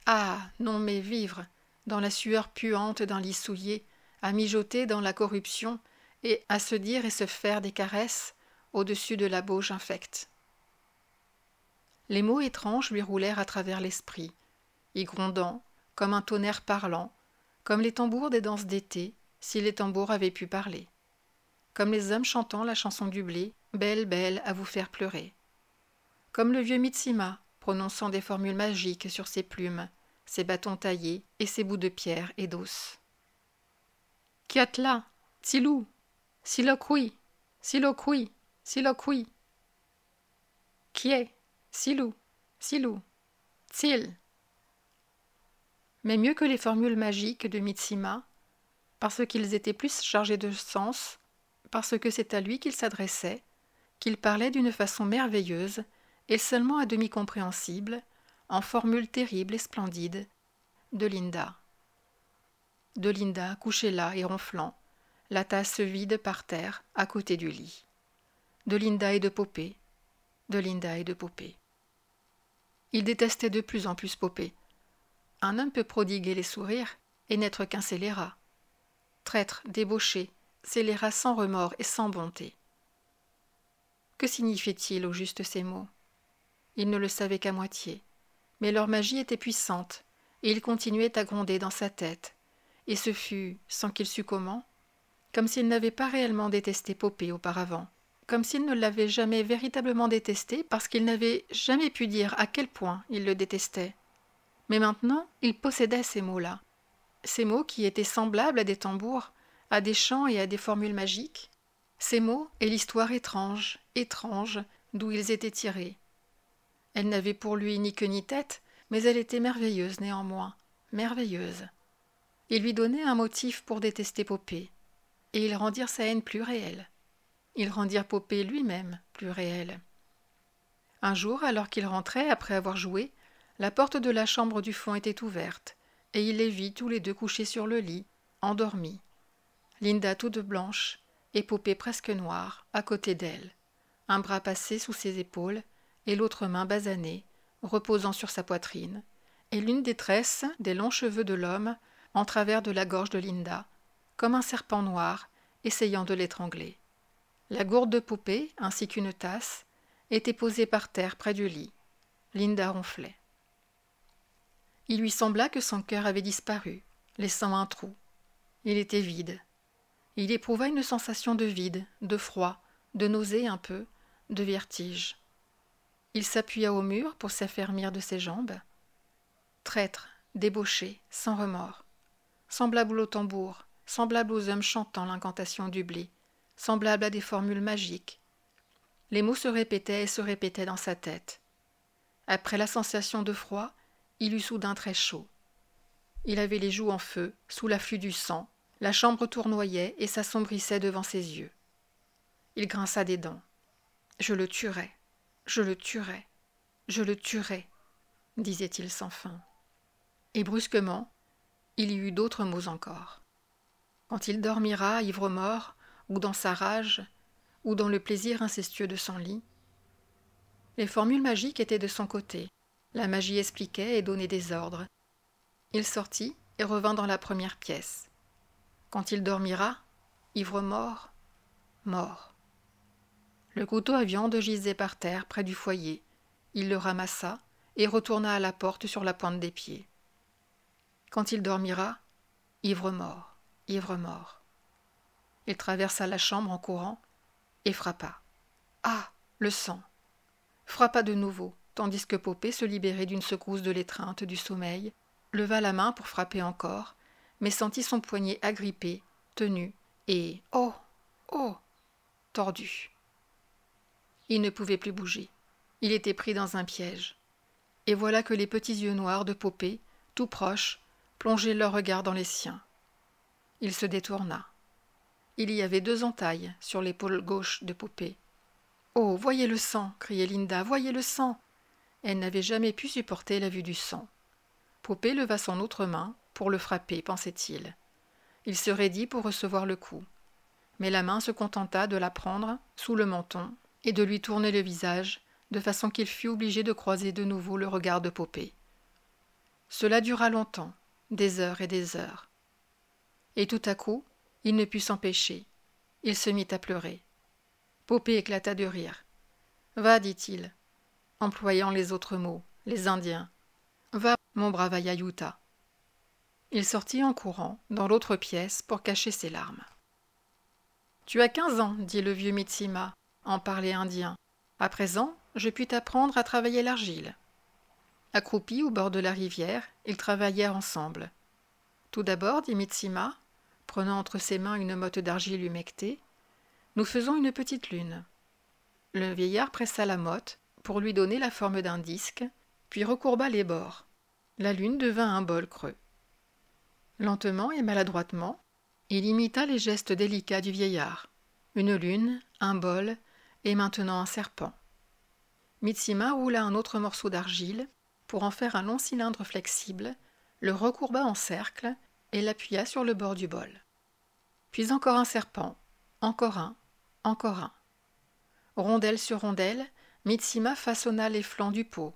[SPEAKER 1] Ah, non mais vivre, dans la sueur puante d'un lit souillé, à mijoter dans la corruption et à se dire et se faire des caresses au-dessus de la bauge infecte. Les mots étranges lui roulèrent à travers l'esprit, y grondant, comme un tonnerre parlant, comme les tambours des danses d'été, si les tambours avaient pu parler, comme les hommes chantant la chanson du blé, belle, belle, à vous faire pleurer, comme le vieux Mitsima, prononçant des formules magiques sur ses plumes, ses bâtons taillés et ses bouts de pierre et d'os. « Kiatla, Tsilou, Siloqui, Siloqui, Siloqui. Qui est, Silou, Silou, Tsil. » Mais mieux que les formules magiques de Mitsima, parce qu'ils étaient plus chargés de sens, parce que c'est à lui qu'il s'adressait, qu'il parlait d'une façon merveilleuse et seulement à demi compréhensible, en formules terribles et splendides, de Linda. De Linda, couchée là et ronflant, la tasse vide par terre, à côté du lit. De Linda et de Poppée, de Linda et de Poppée. Il détestait de plus en plus Poppée. Un homme peut prodiguer les sourires et n'être qu'un scélérat. Traître, débauché, scélérat sans remords et sans bonté. Que signifiaient-ils au juste ces mots? Il ne le savait qu'à moitié, mais leur magie était puissante, et il continuait à gronder dans sa tête, et ce fut, sans qu'il sût comment, comme s'il n'avait pas réellement détesté Poppée auparavant, comme s'il ne l'avait jamais véritablement détesté parce qu'il n'avait jamais pu dire à quel point il le détestait. Mais maintenant, il possédait ces mots-là, ces mots qui étaient semblables à des tambours, à des chants et à des formules magiques, ces mots et l'histoire étrange, étrange, d'où ils étaient tirés. Elle n'avait pour lui ni queue ni tête, mais elle était merveilleuse néanmoins, merveilleuse. Ils lui donnaient un motif pour détester Poppée, et ils rendirent sa haine plus réelle. Ils rendirent Poppée lui-même plus réel. Un jour, alors qu'il rentrait après avoir joué, la porte de la chambre du fond était ouverte, et il les vit tous les deux couchés sur le lit, endormis. Linda toute blanche, et Poppée presque noire, à côté d'elle, un bras passé sous ses épaules, et l'autre main basanée, reposant sur sa poitrine, et l'une des tresses des longs cheveux de l'homme en travers de la gorge de Linda, comme un serpent noir essayant de l'étrangler. La gourde de Poppée, ainsi qu'une tasse, étaient posées par terre près du lit. Linda ronflait. Il lui sembla que son cœur avait disparu, laissant un trou. Il était vide. Il éprouva une sensation de vide, de froid, de nausée un peu, de vertige. Il s'appuya au mur pour s'affermir de ses jambes. Traître, débauché, sans remords. Semblable au tambour, semblable aux hommes chantant l'incantation du blé, semblable à des formules magiques. Les mots se répétaient et se répétaient dans sa tête. Après la sensation de froid, il eut soudain très chaud. Il avait les joues en feu, sous l'afflux du sang, la chambre tournoyait et s'assombrissait devant ses yeux. Il grinça des dents. « Je le tuerai, je le tuerai, je le tuerai », disait-il sans fin. Et brusquement, il y eut d'autres mots encore. Quand il dormira, ivre-mort, ou dans sa rage, ou dans le plaisir incestueux de son lit. Les formules magiques étaient de son côté. La magie expliquait et donnait des ordres. Il sortit et revint dans la première pièce. Quand il dormira, ivre-mort, mort. Le couteau à viande gisait par terre près du foyer. Il le ramassa et retourna à la porte sur la pointe des pieds. Quand il dormira, ivre-mort, ivre-mort. Il traversa la chambre en courant et frappa. Ah, le sang! Frappa de nouveau, tandis que Poppée se libérait d'une secousse de l'étreinte du sommeil, leva la main pour frapper encore, mais sentit son poignet agrippé, tenu, et « oh, oh !» tordu. Il ne pouvait plus bouger. Il était pris dans un piège. Et voilà que les petits yeux noirs de Poppée, tout proches, plongeaient leur regard dans les siens. Il se détourna. Il y avait 2 entailles sur l'épaule gauche de Poppée. « Oh, voyez le sang !» criait Linda. « Voyez le sang !» Elle n'avait jamais pu supporter la vue du sang. Poppée leva son autre main pour le frapper, pensait-il. Il se raidit pour recevoir le coup. Mais la main se contenta de la prendre sous le menton et de lui tourner le visage, de façon qu'il fut obligé de croiser de nouveau le regard de Poppée. Cela dura longtemps, des heures et des heures. Et tout à coup, il ne put s'empêcher. Il se mit à pleurer. Poppée éclata de rire. « Va, dit-il, employant les autres mots, les Indiens. Va, mon brave Ayayuta. » Il sortit en courant dans l'autre pièce pour cacher ses larmes. « Tu as 15 ans, dit le vieux Mitsima, en parler indien. À présent, je puis t'apprendre à travailler l'argile. » Accroupis au bord de la rivière, ils travaillèrent ensemble. Tout d'abord, dit Mitsima, prenant entre ses mains une motte d'argile humectée, nous faisons une petite lune. Le vieillard pressa la motte pour lui donner la forme d'un disque, puis recourba les bords. La lune devint un bol creux. Lentement et maladroitement, il imita les gestes délicats du vieillard. Une lune, un bol, et maintenant un serpent. Mitsima roula un autre morceau d'argile pour en faire un long cylindre flexible, le recourba en cercle et l'appuya sur le bord du bol. Puis encore un serpent, encore un, encore un. Rondelle sur rondelle, Mitsima façonna les flancs du pot.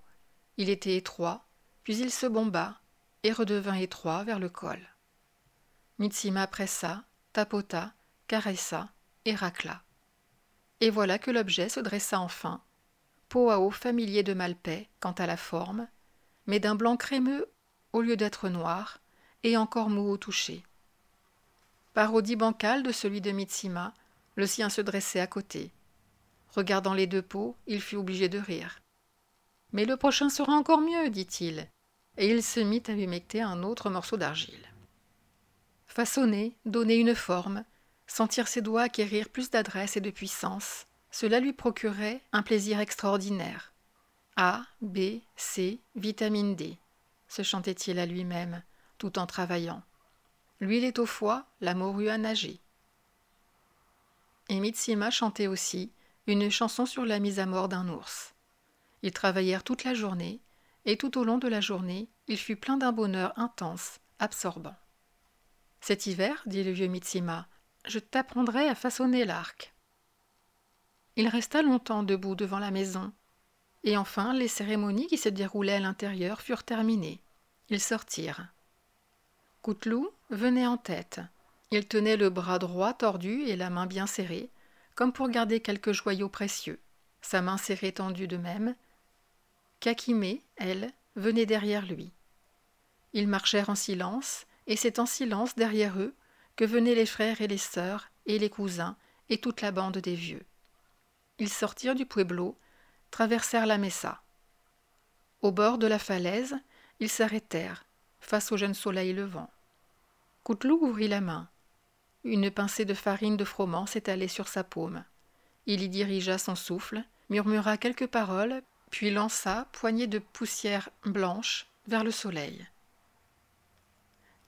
[SPEAKER 1] Il était étroit, puis il se bomba et redevint étroit vers le col. Mitsima pressa, tapota, caressa et racla. Et voilà que l'objet se dressa enfin, pot à eau familier de Maltais quant à la forme, mais d'un blanc crémeux au lieu d'être noir, et encore mou au toucher. Parodie bancale de celui de Mitsima, le sien se dressait à côté. Regardant les 2 pots, il fut obligé de rire. « Mais le prochain sera encore mieux, dit-il, et il se mit à humecter un autre morceau d'argile. Façonner, donner une forme, sentir ses doigts acquérir plus d'adresse et de puissance, cela lui procurait un plaisir extraordinaire. A, B, C, vitamine D, se chantait-il à lui-même, tout en travaillant. L'huile est au foie, la morue à nager. Et Mitsima chantait aussi une chanson sur la mise à mort d'un ours. Ils travaillèrent toute la journée, et tout au long de la journée, il fut plein d'un bonheur intense, absorbant. « Cet hiver, dit le vieux Mitsima, je t'apprendrai à façonner l'arc. » Il resta longtemps debout devant la maison, et enfin les cérémonies qui se déroulaient à l'intérieur furent terminées. Ils sortirent. Couteloup venait en tête. Il tenait le bras droit tordu et la main bien serrée, comme pour garder quelques joyaux précieux. Sa main serrée tendue de même. Kakimé, elle, venait derrière lui. Ils marchèrent en silence, et c'est en silence derrière eux que venaient les frères et les sœurs, et les cousins, et toute la bande des vieux. Ils sortirent du pueblo, traversèrent la mesa. Au bord de la falaise, ils s'arrêtèrent, face au jeune soleil levant. Couteloup ouvrit la main. Une pincée de farine de froment s'étalait sur sa paume. Il y dirigea son souffle, murmura quelques paroles, puis lança, poignée de poussière blanche, vers le soleil.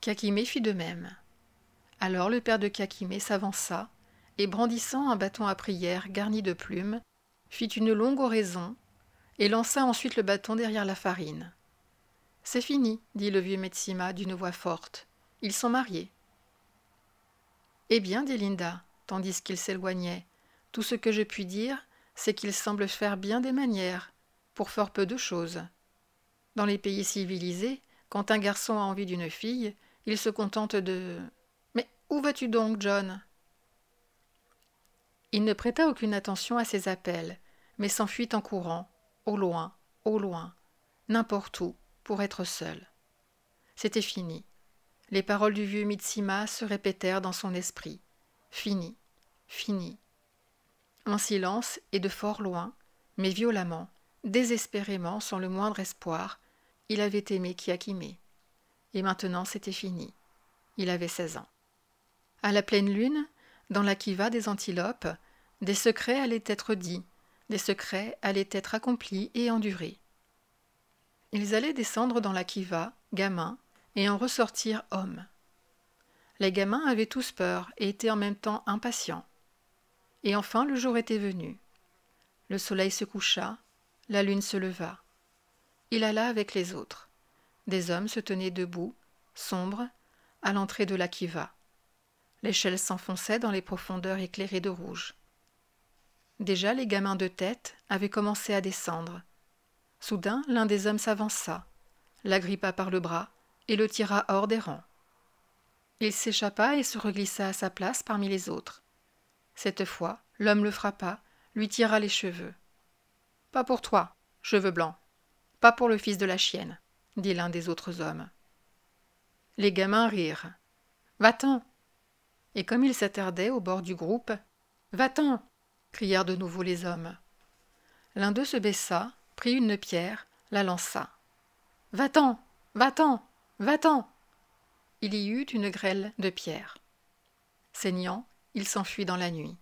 [SPEAKER 1] Kakimé fit de même. Alors le père de Kakimé s'avança, et brandissant un bâton à prière garni de plumes, fit une longue oraison, et lança ensuite le bâton derrière la farine. « C'est fini, dit le vieux Metsima d'une voix forte. Ils sont mariés. » Eh bien, dit Linda, tandis qu'il s'éloignait, tout ce que je puis dire, c'est qu'ils semblent faire bien des manières, pour fort peu de choses. Dans les pays civilisés, quand un garçon a envie d'une fille, il se contente de... Mais où vas-tu donc, John ? Il ne prêta aucune attention à ses appels, mais s'enfuit en courant, au loin, n'importe où, pour être seul. C'était fini. Les paroles du vieux Mitsima se répétèrent dans son esprit. Fini, fini. En silence et de fort loin, mais violemment, désespérément, sans le moindre espoir, il avait aimé Kakimé. Et maintenant c'était fini. Il avait 16 ans. À la pleine lune, dans la kiva des antilopes, des secrets allaient être dits, des secrets allaient être accomplis et endurés. Ils allaient descendre dans la kiva, gamins, et en ressortir hommes. Les gamins avaient tous peur et étaient en même temps impatients. Et enfin le jour était venu. Le soleil se coucha, la lune se leva. Il alla avec les autres. Des hommes se tenaient debout, sombres, à l'entrée de la kiva. L'échelle s'enfonçait dans les profondeurs éclairées de rouge. Déjà les gamins de tête avaient commencé à descendre. Soudain, l'un des hommes s'avança, l'agrippa par le bras et le tira hors des rangs. Il s'échappa et se reglissa à sa place parmi les autres. Cette fois, l'homme le frappa, lui tira les cheveux. « Pas pour toi, cheveux blancs. Pas pour le fils de la chienne, » dit l'un des autres hommes. Les gamins rirent. « Va-t'en » Et comme ils s'attardaient au bord du groupe, « Va-t'en » crièrent de nouveau les hommes. L'un d'eux se baissa, prit une pierre, la lança. « Va-t'en, va-t'en, va-t'en » Il y eut une grêle de pierres. Saignant, il s'enfuit dans la nuit.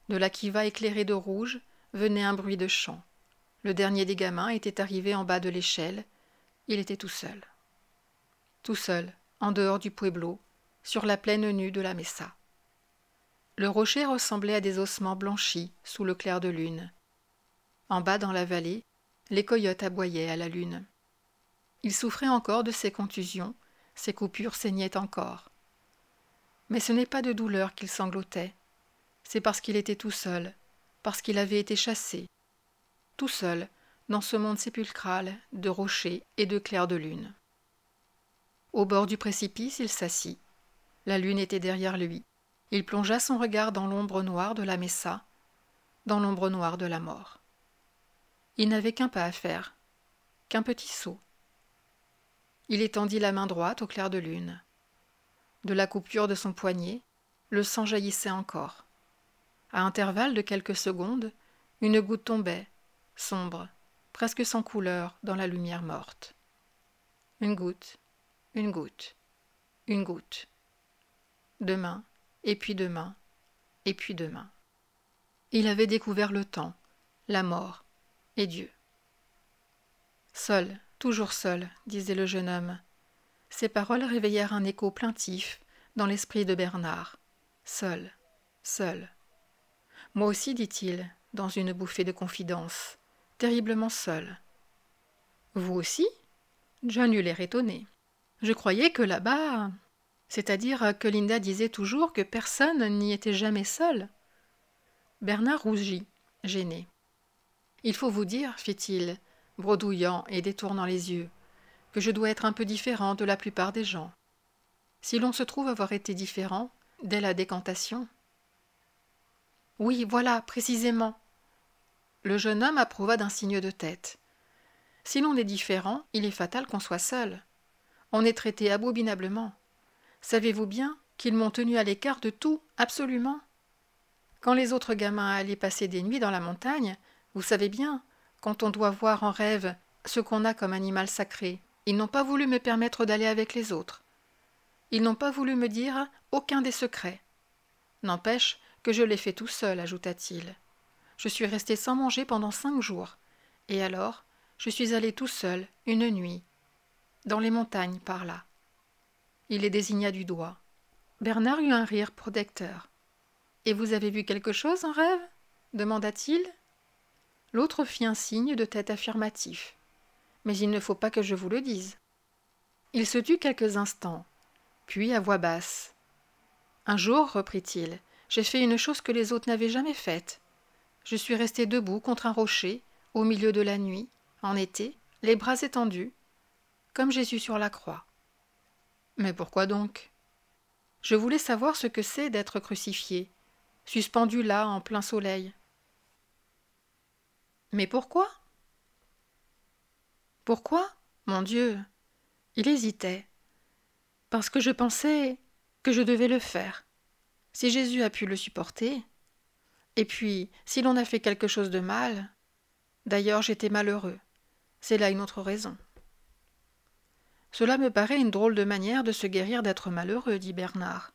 [SPEAKER 1] De la kiva éclairée de rouge venait un bruit de chant. Le dernier des gamins était arrivé en bas de l'échelle. Il était tout seul. Tout seul, en dehors du pueblo, sur la plaine nue de la mesa. Le rocher ressemblait à des ossements blanchis sous le clair de lune. En bas dans la vallée, les coyotes aboyaient à la lune. Il souffrait encore de ses contusions, ses coupures saignaient encore. Mais ce n'est pas de douleur qu'il sanglotait, c'est parce qu'il était tout seul, parce qu'il avait été chassé, tout seul, dans ce monde sépulcral de rochers et de clairs de lune. Au bord du précipice, il s'assit. La lune était derrière lui. Il plongea son regard dans l'ombre noire de la mesa, dans l'ombre noire de la mort. Il n'avait qu'un pas à faire, qu'un petit saut. Il étendit la main droite au clair de lune. De la coupure de son poignet, le sang jaillissait encore. À intervalles de quelques secondes, une goutte tombait, sombre, presque sans couleur, dans la lumière morte. Une goutte, une goutte, une goutte. Demain, et puis demain, et puis demain. Il avait découvert le temps, la mort et Dieu. Seul, toujours seul, disait le jeune homme. Ces paroles réveillèrent un écho plaintif dans l'esprit de Bernard. Seul, seul. Moi aussi, dit-il, dans une bouffée de confidence, terriblement seul. Vous aussi ? John eut l'air étonné. Je croyais que là-bas... C'est-à-dire que Linda disait toujours que personne n'y était jamais seul. Bernard rougit, gêné. « Il faut vous dire, fit-il, bredouillant et détournant les yeux, que je dois être un peu différent de la plupart des gens. Si l'on se trouve avoir été différent dès la décantation. Oui, voilà, précisément. Le jeune homme approuva d'un signe de tête. Si l'on est différent, il est fatal qu'on soit seul. On est traité abominablement. Savez-vous bien qu'ils m'ont tenu à l'écart de tout, absolument? Quand les autres gamins allaient passer des nuits dans la montagne, vous savez bien, quand on doit voir en rêve ce qu'on a comme animal sacré, ils n'ont pas voulu me permettre d'aller avec les autres. Ils n'ont pas voulu me dire aucun des secrets. N'empêche que je l'ai fait tout seul, ajouta-t-il. Je suis resté sans manger pendant 5 jours, et alors je suis allé tout seul, une nuit, dans les montagnes par là. Il les désigna du doigt. Bernard eut un rire protecteur. « Et vous avez vu quelque chose en rêve ?» demanda-t-il. L'autre fit un signe de tête affirmatif. « Mais il ne faut pas que je vous le dise. » Il se tut quelques instants, puis à voix basse. « Un jour, reprit-il, j'ai fait une chose que les autres n'avaient jamais faite. Je suis resté debout contre un rocher, au milieu de la nuit, en été, les bras étendus, comme Jésus sur la croix. Mais pourquoi donc? Je voulais savoir ce que c'est d'être crucifié, suspendu là en plein soleil. Mais pourquoi? Pourquoi? Mon Dieu! Il hésitait. Parce que je pensais que je devais le faire. Si Jésus a pu le supporter. Et puis, si l'on a fait quelque chose de mal. D'ailleurs, j'étais malheureux. C'est là une autre raison. Cela me paraît une drôle de manière de se guérir d'être malheureux, dit Bernard.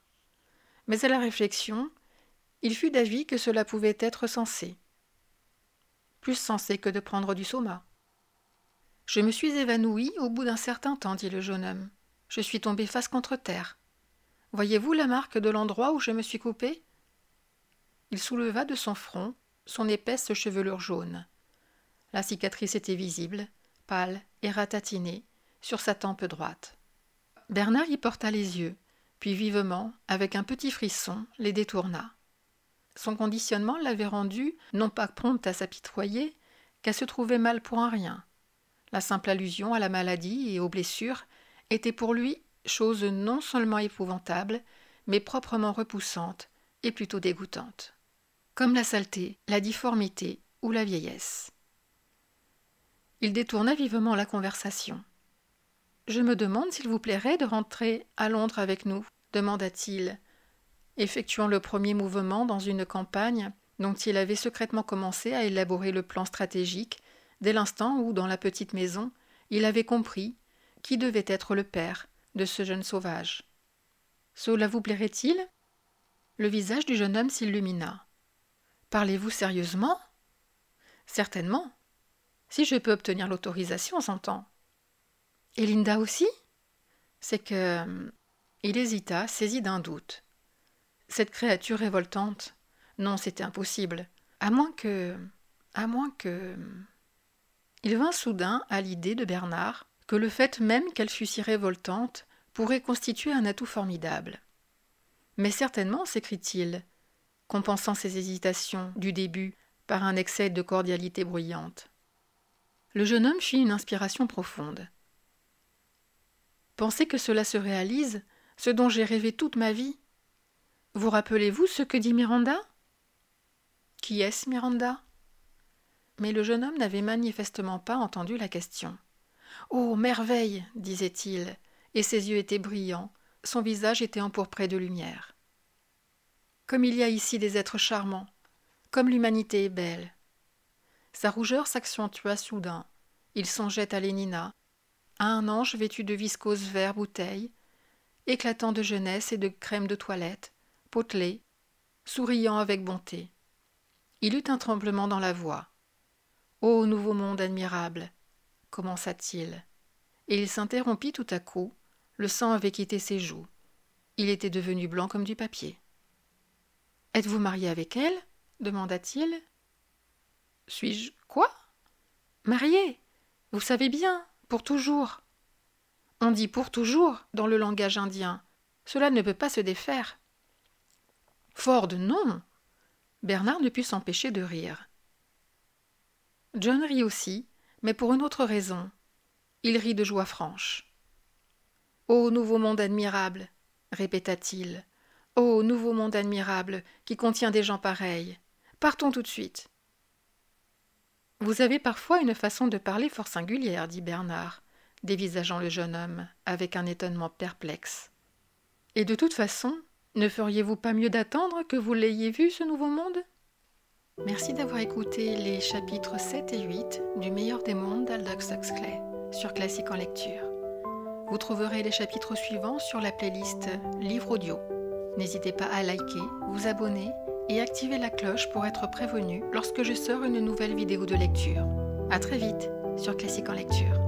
[SPEAKER 1] Mais à la réflexion, il fut d'avis que cela pouvait être sensé. Plus sensé que de prendre du soma. Je me suis évanoui au bout d'un certain temps, dit le jeune homme. Je suis tombé face contre terre. Voyez-vous la marque de l'endroit où je me suis coupé? Il souleva de son front son épaisse chevelure jaune. La cicatrice était visible, pâle et ratatinée, sur sa tempe droite. Bernard y porta les yeux, puis vivement, avec un petit frisson, les détourna. Son conditionnement l'avait rendu non pas prompte à s'apitoyer, qu'à se trouver mal pour un rien. La simple allusion à la maladie et aux blessures était pour lui chose non seulement épouvantable, mais proprement repoussante et plutôt dégoûtante. Comme la saleté, la difformité ou la vieillesse. Il détourna vivement la conversation. « Je me demande s'il vous plairait de rentrer à Londres avec nous, demanda-t-il, effectuant le premier mouvement dans une campagne dont il avait secrètement commencé à élaborer le plan stratégique dès l'instant où, dans la petite maison, il avait compris qui devait être le père de ce jeune sauvage. « Cela vous plairait-il » Le visage du jeune homme s'illumina. « Parlez-vous sérieusement ?»« Certainement. Si je peux obtenir l'autorisation, s'entend. » « Et Linda aussi ?» C'est que... Il hésita, saisi d'un doute. Cette créature révoltante... Non, c'était impossible. À moins que... Il vint soudain à l'idée de Bernard que le fait même qu'elle fût si révoltante pourrait constituer un atout formidable. « Mais certainement, s'écrie-t-il, compensant ses hésitations du début par un excès de cordialité bruyante. Le jeune homme fit une inspiration profonde. « Pensez que cela se réalise, ce dont j'ai rêvé toute ma vie. Vous rappelez-vous ce que dit Miranda ?»« Qui est-ce, Miranda ?» Mais le jeune homme n'avait manifestement pas entendu la question. « Oh, merveille !» disait-il, et ses yeux étaient brillants, son visage était empourpré de lumière. « Comme il y a ici des êtres charmants, comme l'humanité est belle !» Sa rougeur s'accentua soudain. Il songeait à Lénina, à un ange vêtu de viscose vert bouteille, éclatant de jeunesse et de crème de toilette, potelé, souriant avec bonté. Il eut un tremblement dans la voix. « Ô nouveau monde admirable !» commença-t-il. Et il s'interrompit tout à coup, le sang avait quitté ses joues. Il était devenu blanc comme du papier. « Êtes-vous marié avec elle ?» demanda-t-il. « Suis-je quoi ?»« Marié, vous savez bien, pour toujours. » On dit pour toujours dans le langage indien. Cela ne peut pas se défaire. Ford, non. Bernard ne put s'empêcher de rire. John rit aussi, mais pour une autre raison. Il rit de joie franche. « Ô nouveau monde admirable !» répéta-t-il. « Ô nouveau monde admirable qui contient des gens pareils ! Partons tout de suite !» « Vous avez parfois une façon de parler fort singulière, dit Bernard, dévisageant le jeune homme avec un étonnement perplexe. Et de toute façon, ne feriez-vous pas mieux d'attendre que vous l'ayez vu, ce nouveau monde ? Merci d'avoir écouté les chapitres 7 et 8 du Meilleur des mondes d'Aldous Huxley sur Classique en lecture. Vous trouverez les chapitres suivants sur la playlist Livres audio. N'hésitez pas à liker, vous abonner et activer la cloche pour être prévenu lorsque je sors une nouvelle vidéo de lecture. À très vite sur Classique en lecture.